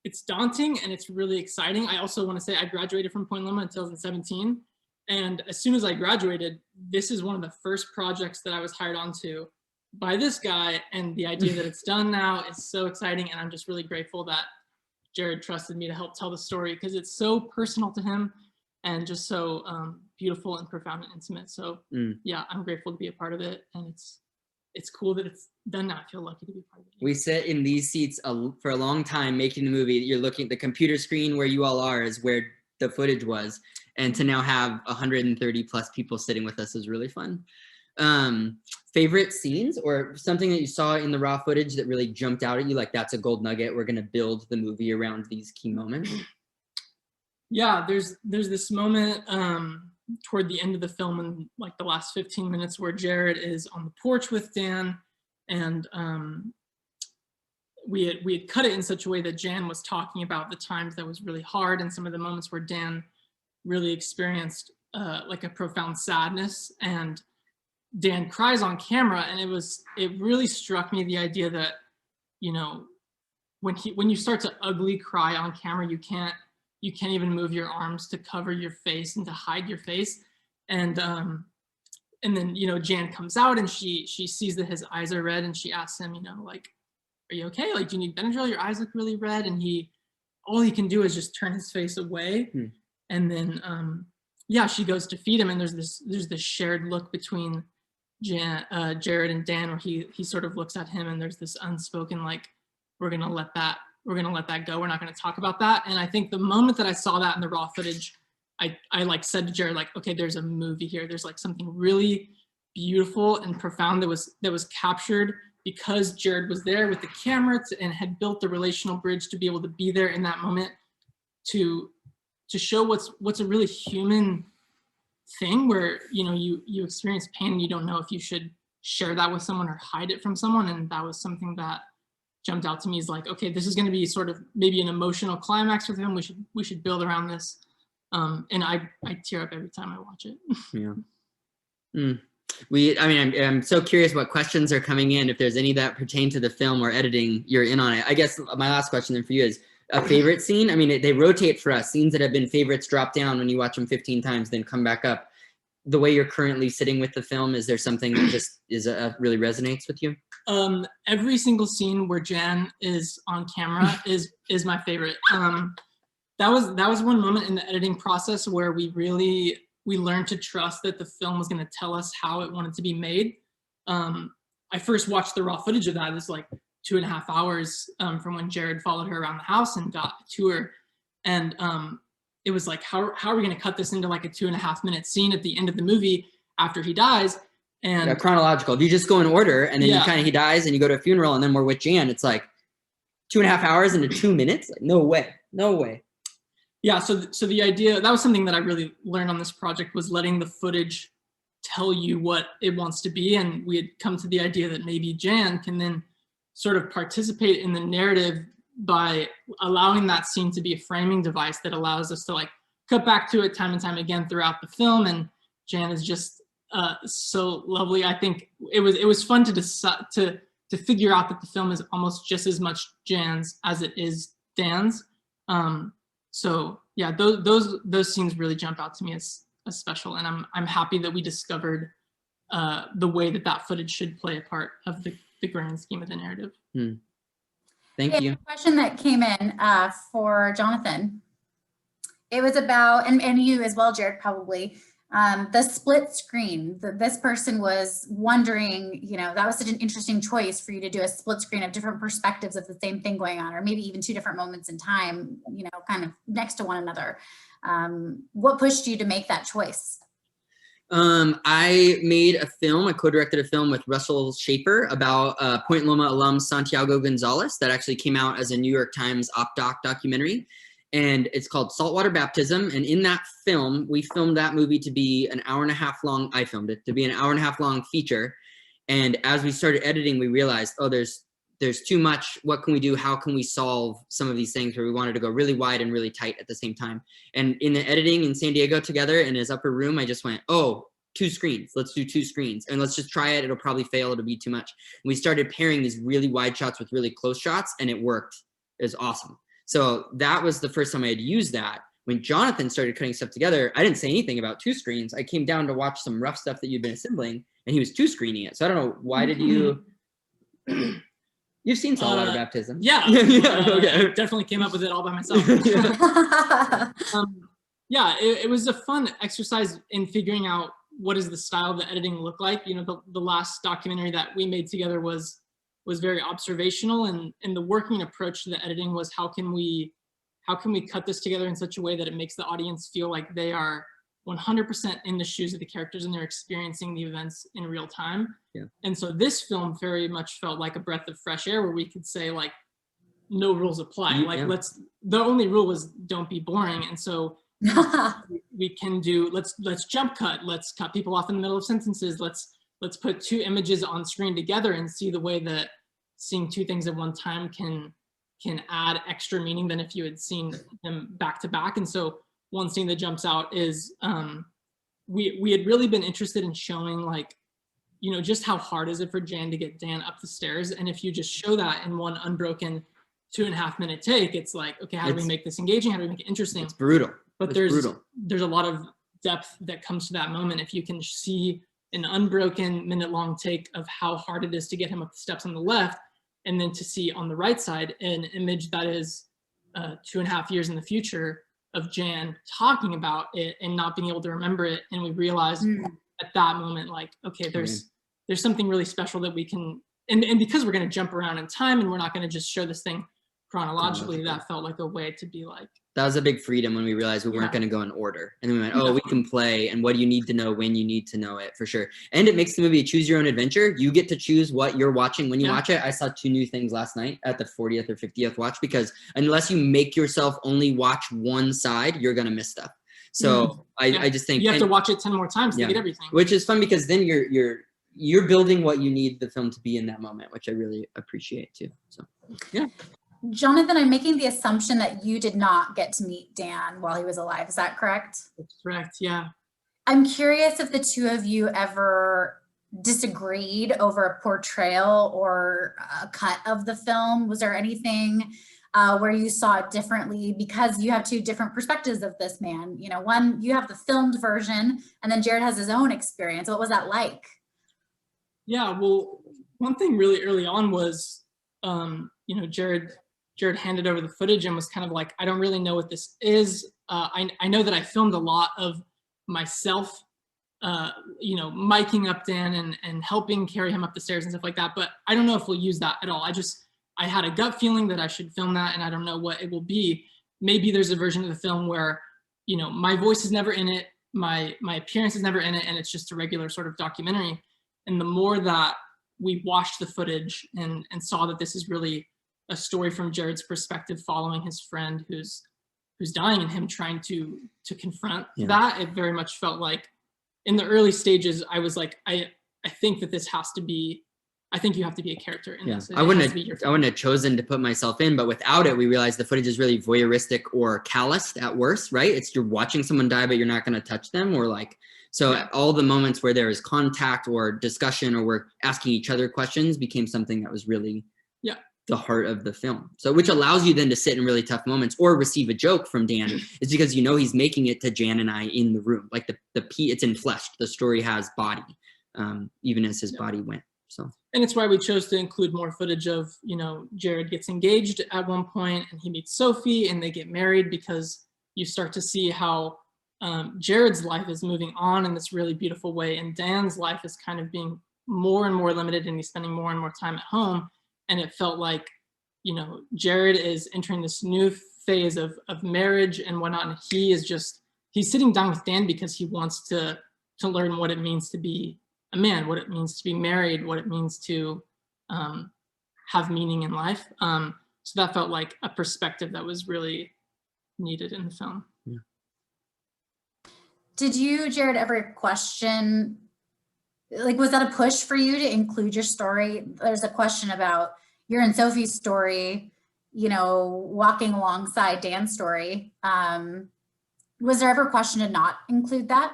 it's daunting and it's really exciting. I also want to say I graduated from Point Loma in 2017. And as soon as I graduated, this is one of the first projects that I was hired onto by this guy. And the idea that it's done now is so exciting. And I'm just really grateful that Jared trusted me to help tell the story, because it's so personal to him and just so beautiful and profound and intimate. So yeah, I'm grateful to be a part of it. And it's cool that it's done now. I feel lucky to be part of it. We sit in these seats for a long time making the movie. You're looking at the computer screen where you all are is where the footage was. And to now have 130 plus people sitting with us is really fun. Favorite scenes or something that you saw in the raw footage that really jumped out at you, like that's a gold nugget, we're going to build the movie around these key moments? Yeah, there's this moment toward the end of the film in like the last 15 minutes where Jared is on the porch with Dan, and we had cut it in such a way that Jan was talking about the times that was really hard and some of the moments where Dan really experienced like a profound sadness, and Dan cries on camera, and it really struck me the idea that, you know, when you start to ugly cry on camera, you can't even move your arms to cover your face and to hide your face. And then, you know, Jan comes out and she sees that his eyes are red, and she asks him, you know, like, are you okay? Like, do you need Benadryl? Your eyes look really red. And all he can do is just turn his face away. And then, yeah, she goes to feed him, and there's this shared look between Jared and Dan, where he sort of looks at him, and there's this unspoken, like, we're gonna let that go. We're not gonna talk about that. And I think the moment that I saw that in the raw footage, I like said to Jared, like, okay, there's a movie here. There's like something really beautiful and profound that was captured because Jared was there with the camera and had built the relational bridge to be able to be there in that moment to show what's a really human thing, where, you know, you experience pain and you don't know if you should share that with someone or hide it from someone. And that was something that jumped out to me, is like, okay, this is going to be sort of maybe an emotional climax with him. We should build around this. And I tear up every time I watch it. Yeah. I'm so curious what questions are coming in. If there's any that pertain to the film or editing, you're in on it. I guess my last question then for you is a favorite scene. I mean, they rotate for us. Scenes that have been favorites drop down when you watch them 15 times, then come back up. The way you're currently sitting with the film, is there something that just really resonates with you? Every single scene where Jan is on camera is my favorite. That was one moment in the editing process where we learned to trust that the film was going to tell us how it wanted to be made. I first watched the raw footage of that. It was like 2.5 hours from when Jared followed her around the house and got a tour. And it was like, how are we going to cut this into like a 2.5 minute scene at the end of the movie after he dies? And yeah, chronological. If you just go in order, and then he dies and you go to a funeral, and then we're with Jan, it's like 2.5 hours into 2 minutes. Like, no way. Yeah, so the idea, that was something that I really learned on this project, was letting the footage tell you what it wants to be. And we had come to the idea that maybe Jan can then sort of participate in the narrative by allowing that scene to be a framing device that allows us to like cut back to it time and time again throughout the film. And Jan is just so lovely. I think it was fun to decide to figure out that the film is almost just as much Jan's as it is Dan's. So yeah, those scenes really jump out to me as special, and I'm happy that we discovered the way that footage should play a part of the grand scheme of the narrative. Thank you. A question that came in for Jonathan. It was about, and you as well, Jared, probably, the split screen. This person was wondering, you know, that was such an interesting choice for you to do a split screen of different perspectives of the same thing going on, or maybe even 2 different moments in time, you know, kind of next to one another. What pushed you to make that choice? I made a film, I co-directed a film with Russell Shaper about Point Loma alum Santiago Gonzalez that actually came out as a New York Times op-doc documentary. And it's called Saltwater Baptism. And in that film, we filmed that movie to be an 1.5 hours long. I filmed it to be an 1.5 hours long feature. And as we started editing, we realized, oh, there's too much. What can we do? How can we solve some of these things where we wanted to go really wide and really tight at the same time? And in the editing in San Diego together in his upper room, I just went, oh, 2 screens. Let's do 2 screens. And let's just try it. It'll probably fail. It'll be too much. And we started pairing these really wide shots with really close shots, and it worked. It was awesome. So that was the first time I had used that. When Jonathan started cutting stuff together, I didn't say anything about 2 screens. I came down to watch some rough stuff that you'd been assembling, and he was 2 screening it. So I don't know, why did you... You've seen Saltwater Baptism. Yeah. Okay. Definitely came up with it all by myself. Yeah, it was a fun exercise in figuring out what does the style of the editing look like. You know, the last documentary that we made together was very observational, and the working approach to the editing was how can we cut this together in such a way that it makes the audience feel like they are 100% in the shoes of the characters and they're experiencing the events in real time. Yeah. And so this film very much felt like a breath of fresh air, where we could say, like, no rules apply. Like Yeah. the only rule was don't be boring. And so we can do, let's jump cut. Let's cut people off in the middle of sentences. Let's put two images on screen together and see the way that seeing two things at one time can add extra meaning than if you had seen them back to back. And so one scene that jumps out is we had really been interested in showing, like, you know, just how hard is it for Jan to get Dan up the stairs. And if you just show that in one unbroken 2.5 minute take, it's like, okay, how do we make this engaging? How do we make it interesting? It's brutal. But there's a lot of depth that comes to that moment. If you can see an unbroken minute-long take of how hard it is to get him up the steps on the left, and then to see on the right side an image that is 2.5 years in the future of Jan talking about it and not being able to remember it. And we realized at that moment, like, okay, there's something really special that we can, and because we're going to jump around in time and we're not going to just show this thing chronologically, that felt like a way to be like, that was a big freedom when we realized we weren't going to go in order. And then we went, oh, we can play, and what do you need to know when you need to know it, for sure. And it makes the movie a choose your own adventure. You get to choose what you're watching when you watch it. I saw 2 new things last night at the 40th or 50th watch, because unless you make yourself only watch one side, you're going to miss stuff. So I just think you have to watch it 10 more times to get everything. Which is fun, because then you're building what you need the film to be in that moment, which I really appreciate too. So yeah. Jonathan, I'm making the assumption that you did not get to meet Dan while he was alive. Is that correct? That's correct, yeah. I'm curious if the two of you ever disagreed over a portrayal or a cut of the film. Was there anything where you saw it differently, because you have two different perspectives of this man? You know, one, you have the filmed version, and then Jared has his own experience. What was that like? Yeah, well, one thing really early on was, you know, Jared handed over the footage and was kind of like, I don't really know what this is. I know that I filmed a lot of myself, you know, miking up Dan and helping carry him up the stairs and stuff like that, but I don't know if we'll use that at all. I had a gut feeling that I should film that, and I don't know what it will be. Maybe there's a version of the film where, you know, my voice is never in it, my appearance is never in it, and it's just a regular sort of documentary. And the more that we watched the footage and saw that this is really a story from Jared's perspective, following his friend who's dying, and him trying to confront that, it very much felt like, in the early stages, I was like, I think that this has to be, I think you have to be a character in this. I wouldn't have chosen to put myself in, but without it, we realized the footage is really voyeuristic or calloused at worst, right? It's, you're watching someone die, but you're not going to touch them, or like, so all the moments where there is contact or discussion or we're asking each other questions became something that was really the heart of the film. So, which allows you then to sit in really tough moments or receive a joke from Dan, is because you know he's making it to Jan and I in the room. Like it's enfleshed. The story has body, even as his body went. So, and it's why we chose to include more footage of, you know, Jared gets engaged at one point and he meets Sophie and they get married, because you start to see how Jared's life is moving on in this really beautiful way, and Dan's life is kind of being more and more limited, and he's spending more and more time at home. And it felt like, you know, Jared is entering this new phase of marriage and whatnot, and he's sitting down with Dan because he wants to learn what it means to be a man, what it means to be married, what it means to have meaning in life. So that felt like a perspective that was really needed in the film. Yeah. Did you, Jared, ever question, like, was that a push for you to include your story? There's a question about your and Sophie's story, you know, walking alongside Dan's story. Was there ever a question to not include that?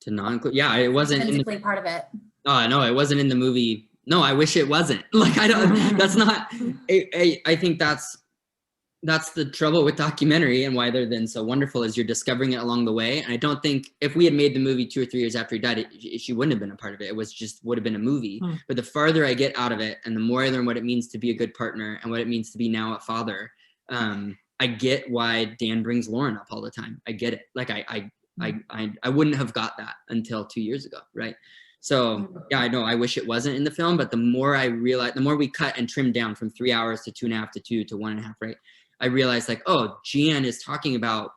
To not include, yeah, it wasn't physically part of it. Oh, no, it wasn't in the movie. No, I wish it wasn't. Like, I don't, that's not, I think that's the trouble with documentary, and why they're then so wonderful, is you're discovering it along the way. And I don't think if we had made the movie 2 or 3 years after he died, she wouldn't have been a part of it. It was just would have been a movie. But the farther I get out of it, and the more I learn what it means to be a good partner and what it means to be now a father, I get why Dan brings Lauren up all the time. I get it. Like I wouldn't have got that until 2 years ago, right? So yeah, I know I wish it wasn't in the film, but the more I realized, the more we cut and trimmed down from 3 hours to 2.5 to 2 to 1.5, right? I realized, like, oh, Jan is talking about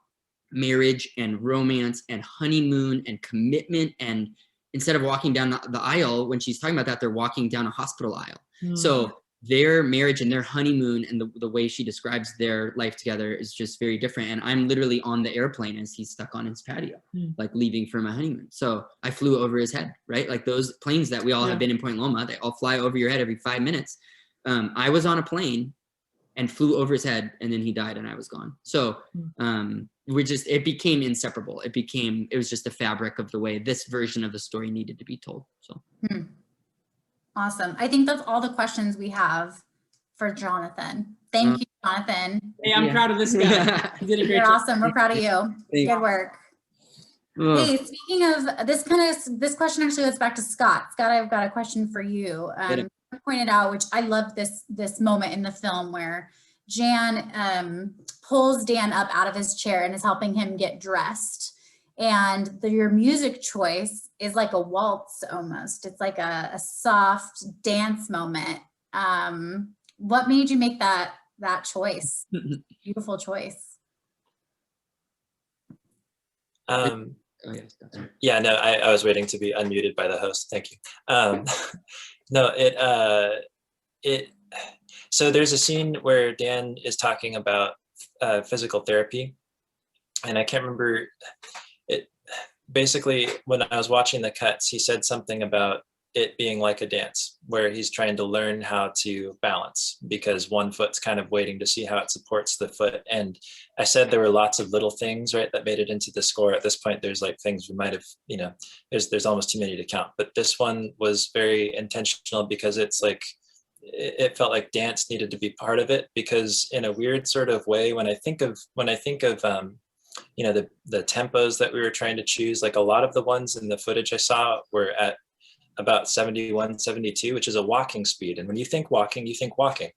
marriage and romance and honeymoon and commitment, and instead of walking down the aisle, when she's talking about that, they're walking down a hospital aisle. So their marriage and their honeymoon and the way she describes their life together is just very different. And I'm literally on the airplane as he's stuck on his patio, like leaving for my honeymoon. So I flew over his head, right? Like those planes that we all have been in Point Loma, they all fly over your head every 5 minutes. I was on a plane and flew over his head, and then he died and I was gone. So it became inseparable. It was just the fabric of the way this version of the story needed to be told. So. Awesome. I think that's all the questions we have for Jonathan. Thank you, Jonathan. Hey, I'm proud of this guy. You did a great You're job. awesome. We're proud of you. Good work. Hey, speaking of this question actually goes back to Scott. Scott, I've got a question for you. You pointed out, which I love this moment in the film where Jan pulls Dan up out of his chair and is helping him get dressed. And your music choice is like a waltz almost. It's like a soft dance moment. What made you make that choice? Beautiful choice. Yeah, no, I was waiting to be unmuted by the host. Thank you. No, so there's a scene where Dan is talking about physical therapy, and I can't remember it. Basically, when I was watching the cuts, he said something about it being like a dance, where he's trying to learn how to balance because one foot's kind of waiting to see how it supports the foot. And I said there were lots of little things, right, that made it into the score. At this point, there's like things we might have, there's almost too many to count. But this one was very intentional because it's like, it felt like dance needed to be part of it, because in a weird sort of way, when I think of the tempos that we were trying to choose, like a lot of the ones in the footage I saw were at about 71, 72, which is a walking speed. And when you think walking,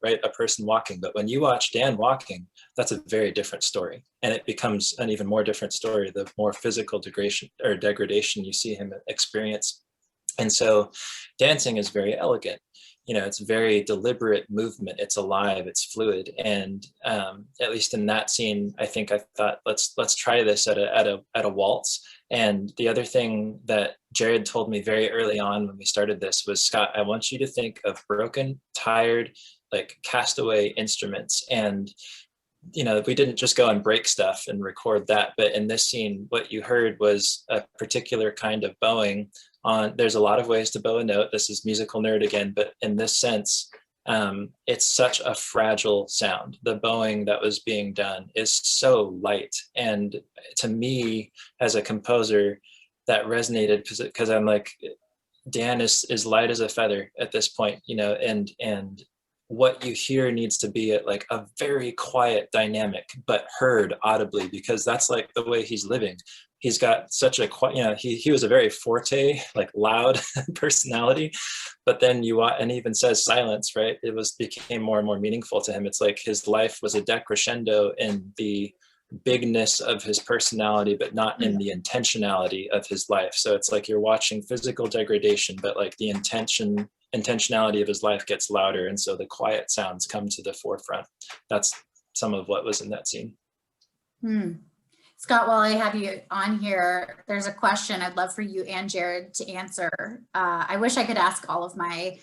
right? A person walking. But when you watch Dan walking, that's a very different story. And it becomes an even more different story, the more physical degradation you see him experience. And so dancing is very elegant. It's very deliberate movement. It's alive, it's fluid. And at least in that scene, I thought, let's try this at a waltz. And the other thing that Jared told me very early on when we started this was, Scott, I want you to think of broken, tired, like castaway instruments. And, we didn't just go and break stuff and record that. But in this scene, what you heard was a particular kind of bowing there's a lot of ways to bow a note. This is musical nerd again, but in this sense, it's such a fragile sound. The bowing that was being done is so light. And to me, as a composer, that resonated because I'm like, Dan is light as a feather at this point, and what you hear needs to be at like a very quiet dynamic, but heard audibly, because that's like the way he's living. He's got such a quiet, he was a very forte, like loud personality, but then and he even says silence, right? It became more and more meaningful to him. It's like his life was a decrescendo in the bigness of his personality, but not in the intentionality of his life. So it's like you're watching physical degradation, but like the intentionality of his life gets louder. And so the quiet sounds come to the forefront. That's some of what was in that scene. Scott, while I have you on here, there's a question I'd love for you and Jared to answer. I wish I could ask all of my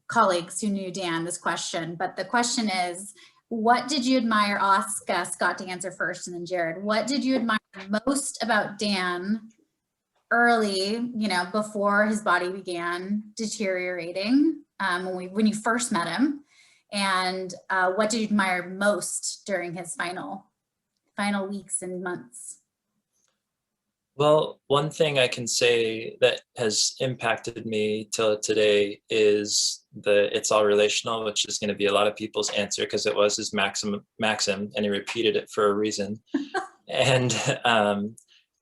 colleagues who knew Dan this question, but the question is, what did you admire? I'll ask Scott to answer first and then Jared. What did you admire most about Dan early, before his body began deteriorating, when you first met him? And what did you admire most during his final weeks and months? Well, one thing I can say that has impacted me till today is it's all relational, which is going to be a lot of people's answer because it was his maxim, and he repeated it for a reason. And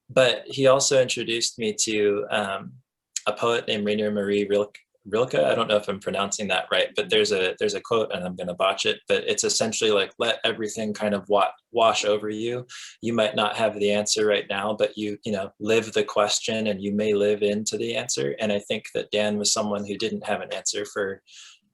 but he also introduced me to a poet named Rainier Marie Rilke. I don't know if I'm pronouncing that right, but there's a quote, and I'm going to botch it, but it's essentially like, let everything kind of wash over you. You might not have the answer right now, but you live the question and you may live into the answer. And I think that Dan was someone who didn't have an answer for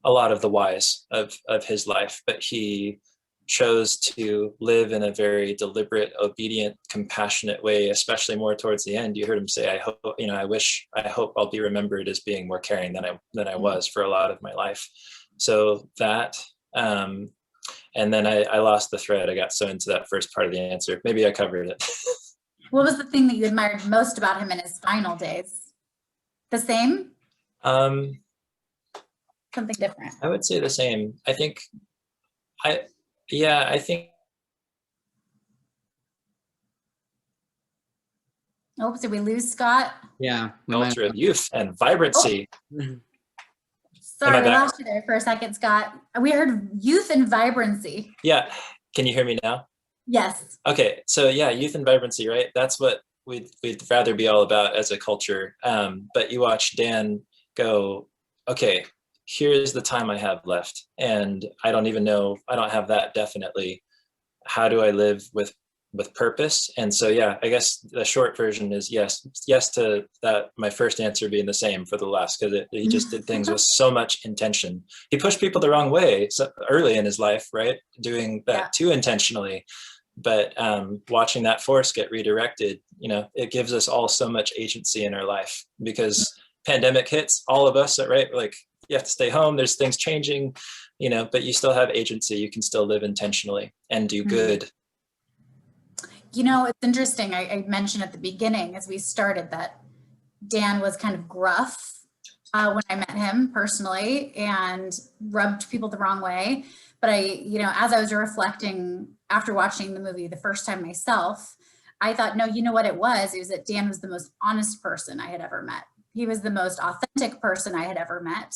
a lot of the whys of his life, but he chose to live in a very deliberate, obedient, compassionate way, especially more towards the end. You heard him say, I hope I'll be remembered as being more caring than I was for a lot of my life. So that, and then I lost the thread. I got so into that first part of the answer. Maybe I covered it. What was the thing that you admired most about him in his final days? The same? Something different? I would say the same. I think, I think. Oh, did we lose Scott? Yeah. Culture of youth and vibrancy. Sorry, we lost you there for a second, Scott. We heard youth and vibrancy. Yeah. Can you hear me now? Yes. Okay. So yeah, youth and vibrancy, right? That's what we'd rather be all about as a culture. But you watch Dan go, okay, here's the time I have left. And I don't even know, I don't have that definitely. How do I live with purpose? And so, yeah, I guess the short version is yes to that. My first answer being the same for the last, because he just did things with so much intention. He pushed people the wrong way so early in his life, right? Doing that too intentionally. But watching that force get redirected, it gives us all so much agency in our life, because pandemic hits all of us, right? Like, you have to stay home, there's things changing, but you still have agency. You can still live intentionally and do good. It's interesting. I mentioned at the beginning as we started that Dan was kind of gruff when I met him personally and rubbed people the wrong way. But as I was reflecting after watching the movie the first time myself, I thought, no, you know what it was? It was that Dan was the most honest person I had ever met. He was the most authentic person I had ever met.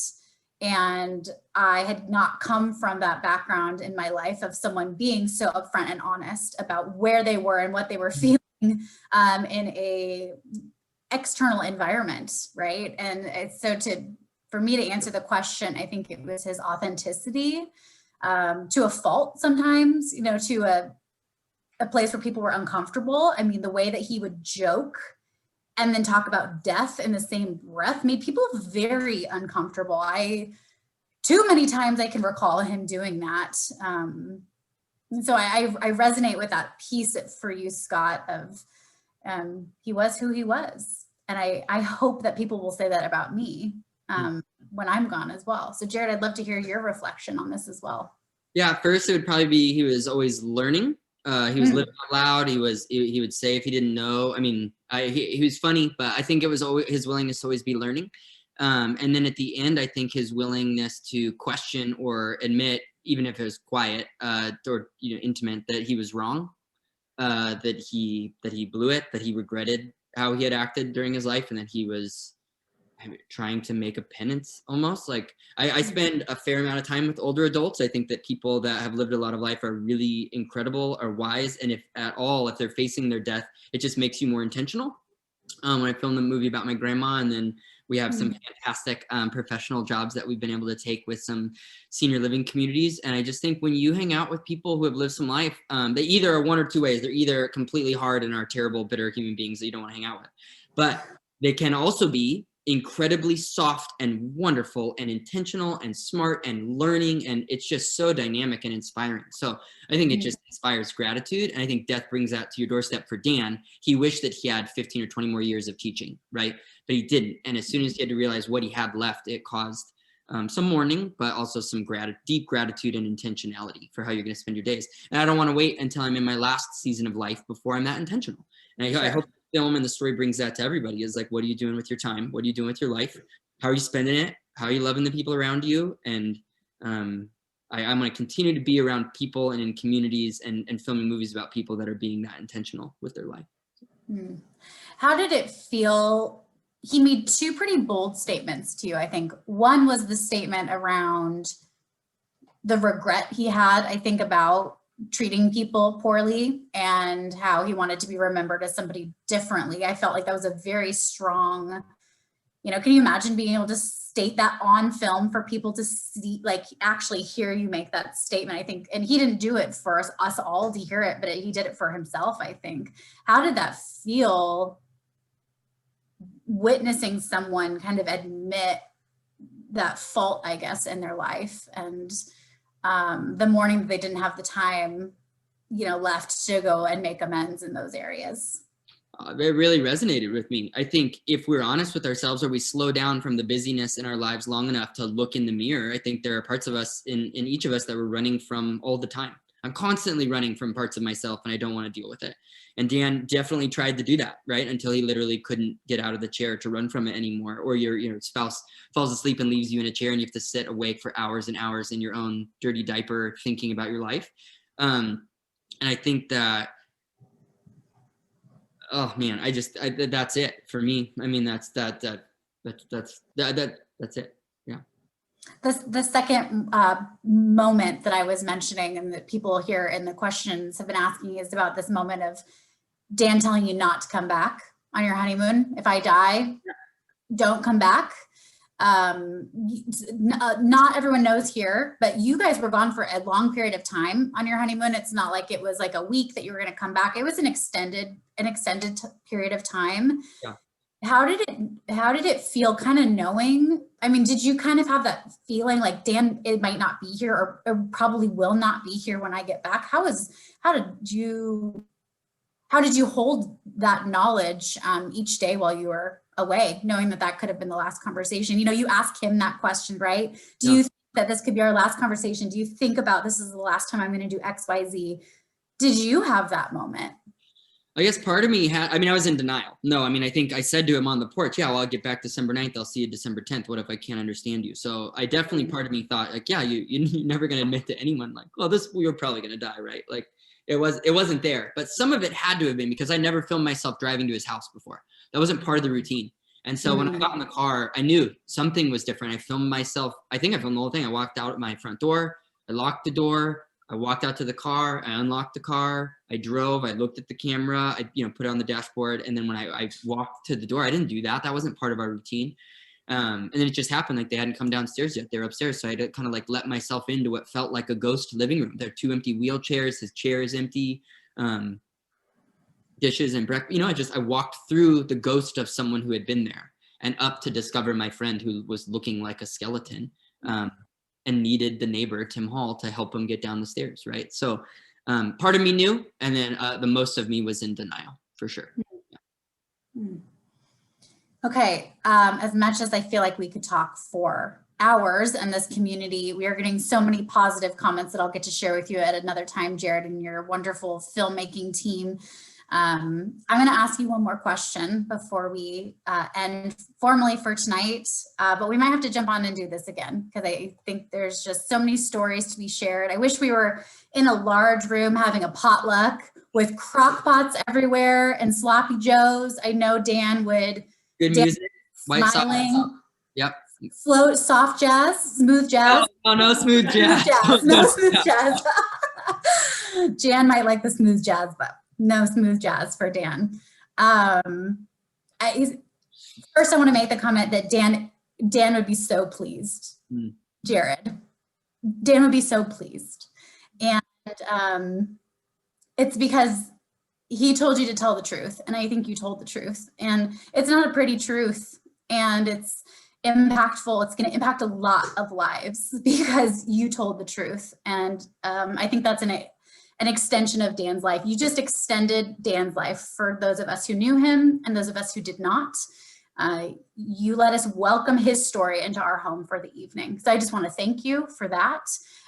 And I had not come from that background in my life of someone being so upfront and honest about where they were and what they were feeling in a external environment, right? And so for me to answer the question, I think it was his authenticity to a fault sometimes, to a place where people were uncomfortable. I mean, the way that he would joke and then talk about death in the same breath made people very uncomfortable. Too many times I can recall him doing that. And so I resonate with that piece for you, Scott, of he was who he was. And I hope that people will say that about me when I'm gone as well. So Jared, I'd love to hear your reflection on this as well. Yeah, first it would probably be he was always learning. He was living out loud. He would say if he didn't know. I mean, he was funny, but I think it was always his willingness to always be learning. And then at the end, I think his willingness to question or admit, even if it was quiet or intimate, that he was wrong, that he blew it, that he regretted how he had acted during his life, and that he was trying to make a penance almost. Like I spend a fair amount of time with older adults. I think that people that have lived a lot of life are really incredible, are wise, and if at all, if they're facing their death, it just makes you more intentional. When I filmed the movie about my grandma, and then we have some fantastic professional jobs that we've been able to take with some senior living communities. And I just think when you hang out with people who have lived some life, they either are one or two ways. They're either completely hard and are terrible, bitter human beings that you don't want to hang out with, but they can also be incredibly soft and wonderful and intentional and smart and learning, and it's just so dynamic and inspiring. So I think it just inspires gratitude, and I think death brings that to your doorstep. For Dan, he wished that he had 15 or 20 more years of teaching, right? But he didn't, and as soon as he had to realize what he had left, it caused some mourning, but also some deep gratitude and intentionality for how you're going to spend your days. And I don't want to wait until I'm in my last season of life before I'm that intentional. And I hope film and the story brings that to everybody, is like, what are you doing with your time? What are you doing with your life? How are you spending it? How are you loving the people around you? And I'm going to continue to be around people and in communities and filming movies about people that are being that intentional with their life. How did it feel? He made two pretty bold statements to you, I think. One was the statement around the regret he had, I think, about treating people poorly and how he wanted to be remembered as somebody differently. I felt like that was a very strong, can you imagine being able to state that on film for people to see, like actually hear you make that statement, I think. And he didn't do it for us all to hear it, but he did it for himself, I think. How did that feel, witnessing someone kind of admit that fault, I guess, in their life, and the morning that they didn't have the time, left to go and make amends in those areas? it really resonated with me. I think if we're honest with ourselves, or we slow down from the busyness in our lives long enough to look in the mirror, I think there are parts of us in each of us that we're running from all the time. I'm constantly running from parts of myself and I don't want to deal with it. And Dan definitely tried to do that, right? Until he literally couldn't get out of the chair to run from it anymore. Or your spouse falls asleep and leaves you in a chair and you have to sit awake for hours and hours in your own dirty diaper thinking about your life. And I think that, oh man, that's it for me. I mean, that's it. Yeah. The second moment that I was mentioning and that people here in the questions have been asking is about this moment of Dan telling you not to come back on your honeymoon. If I die, don't come back. Not everyone knows here, but you guys were gone for a long period of time on your honeymoon. It's not like it was like a week that you were going to come back. It was an extended period of time. Yeah. How did it feel kind of knowing? I mean, did you kind of have that feeling like, Dan, it might not be here or probably will not be here when I get back? How did you hold that knowledge each day while you were away, knowing that could have been the last conversation? You know, you ask him that question, right? Do you think that this could be our last conversation? Do you think about this is the last time I'm going to do X, Y, Z? Did you have that moment? I guess part of me I was in denial. No, I mean, I think I said to him on the porch, yeah, well, I'll get back December 9th. I'll see you December 10th. What if I can't understand you? So I definitely, part of me thought like, yeah, you're never going to admit to anyone like, well, you're probably going to die, right? Like it wasn't there, but some of it had to have been because I never filmed myself driving to his house before. That wasn't part of the routine. And so when I got in the car, I knew something was different. I filmed myself. I think I filmed the whole thing. I walked out at my front door. I locked the door. I walked out to the car. I unlocked the car. I drove. I looked at the camera. I put it on the dashboard. And then when I walked to the door, I didn't do that. That wasn't part of our routine. And then it just happened like they hadn't come downstairs yet. They were upstairs. So I had to kind of like let myself into what felt like a ghost living room. There are 2 empty wheelchairs. His chair is empty. Dishes and breakfast. I walked through the ghost of someone who had been there and up to discover my friend who was looking like a skeleton and needed the neighbor, Tim Hall, to help him get down the stairs, right? So part of me knew, and then the most of me was in denial, for sure. Yeah. Okay, as much as I feel like we could talk for hours in this community, we are getting so many positive comments that I'll get to share with you at another time, Jared, and your wonderful filmmaking team. I'm going to ask you one more question before we end formally for tonight, but we might have to jump on and do this again because I think there's just so many stories to be shared. I wish we were in a large room having a potluck with crock pots everywhere and sloppy joes. I know Dan would. Good music. White smiling. Yep. Float, soft jazz, smooth jazz. No smooth jazz. No smooth jazz. Jan might like the smooth jazz, but no smooth jazz for Dan. First, I want to make the comment that Dan would be so pleased. Jared, Dan would be so pleased, and it's because he told you to tell the truth, and I think you told the truth, and it's not a pretty truth, and it's impactful. It's going to impact a lot of lives because you told the truth, and I think that's an extension of Dan's life. You just extended Dan's life for those of us who knew him and those of us who did not. You let us welcome his story into our home for the evening. So I just want to thank you for that.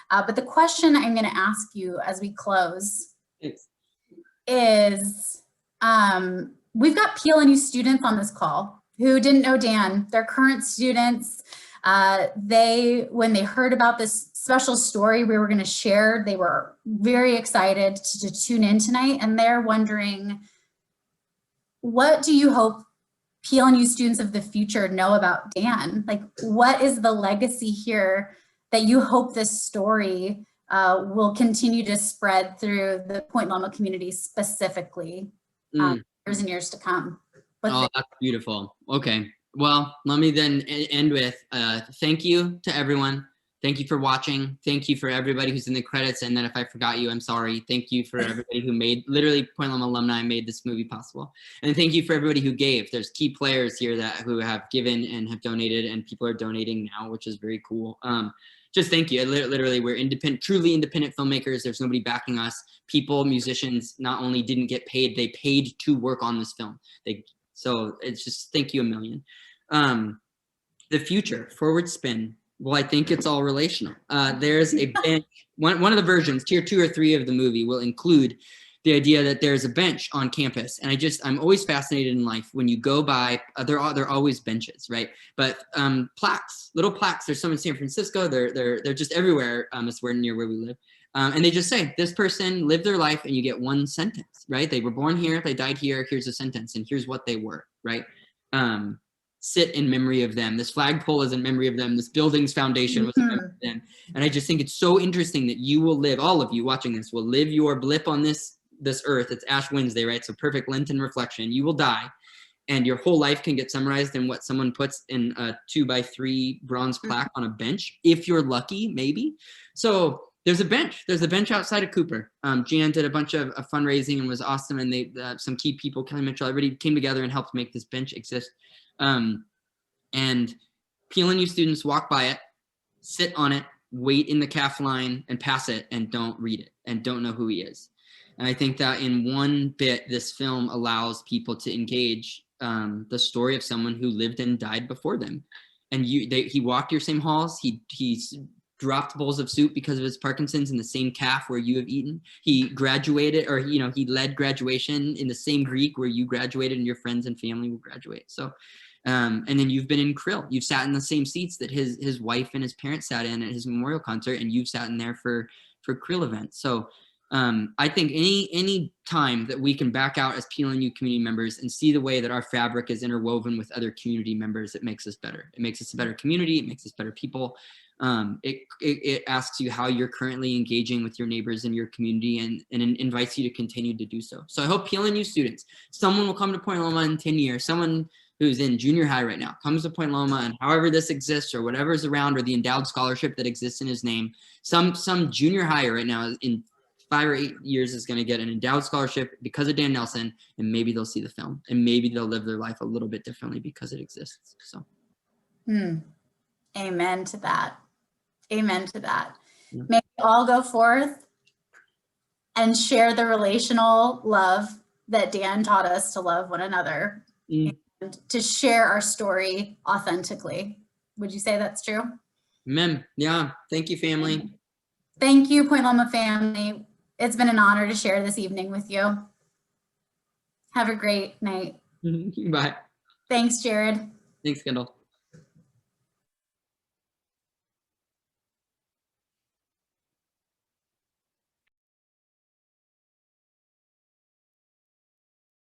But the question I'm going to ask you as we close is, we've got PLNU students on this call who didn't know Dan. They're current students. When they heard about this special story we were going to share, they were very excited to tune in tonight, and they're wondering, what do you hope PLNU students of the future know about Dan? Like, what is the legacy here that you hope this story will continue to spread through the Point Loma community specifically years and years to come? That's beautiful. Okay. Well, let me then end with thank you to everyone. Thank you for watching. Thank you for everybody who's in the credits. And then if I forgot you, I'm sorry. Thank you for everybody who literally Point Loma alumni made this movie possible. And thank you for everybody who gave. There's key players here who have given and have donated, and people are donating now, which is very cool. just thank you. Literally, we're independent, truly independent filmmakers. There's nobody backing us. People, musicians, not only didn't get paid, they paid to work on this film. So it's just, thank you a million. The future, forward spin. Well, I think it's all relational. There's a bench. One of the versions, tier 2 or 3 of the movie, will include the idea that there's a bench on campus. And I'm always fascinated in life when you go by, there are always benches, right? But plaques, little plaques, there's some in San Francisco, they're just everywhere, it's near where we live. And they just say, this person lived their life and you get one sentence, right? They were born here, they died here, here's a sentence, and here's what they were, right? Sit in memory of them. This flagpole is in memory of them. This building's foundation was in memory of them. And I just think it's so interesting that you will live, all of you watching this will live your blip on this earth. It's Ash Wednesday, right? So perfect Lenten reflection. You will die, and your whole life can get summarized in what someone puts in a 2x3 bronze plaque on a bench, if you're lucky, maybe. So there's a bench. There's a bench outside of Cooper. Jan did a bunch of fundraising and was awesome, and they some key people, Kelly Mitchell, everybody came together and helped make this bench exist. And PLNU students walk by it, sit on it, wait in the CAF line, and pass it, and don't read it, and don't know who he is. And I think that in one bit, this film allows people to engage the story of someone who lived and died before them. And he walked your same halls. He dropped bowls of soup because of his Parkinson's in the same CAF where you have eaten. He graduated, or he led graduation in the same Greek where you graduated and your friends and family will graduate. So, and then you've been in Krill. You've sat in the same seats that his wife and his parents sat in at his memorial concert, and you've sat in there for Krill events. So I think any time that we can back out as PLNU community members and see the way that our fabric is interwoven with other community members, it makes us better. It makes us a better community. It makes us better people. It asks you how you're currently engaging with your neighbors in your community, and invites you to continue to do so. So I hope PLNU students, someone will come to Point Loma in 10 years, someone who's in junior high right now comes to Point Loma, and however this exists or whatever is around, or the endowed scholarship that exists in his name, some junior high right now in 5 or 8 years is going to get an endowed scholarship because of Dan Nelson, and maybe they'll see the film, and maybe they'll live their life a little bit differently because it exists. So, Amen to that. Amen to that. Yeah. May we all go forth and share the relational love that Dan taught us to love one another, and to share our story authentically. Would you say that's true? Amen. Yeah. Thank you, family. Thank you, Point Loma family. It's been an honor to share this evening with you. Have a great night. Bye. Thanks, Jared. Thanks, Kendall.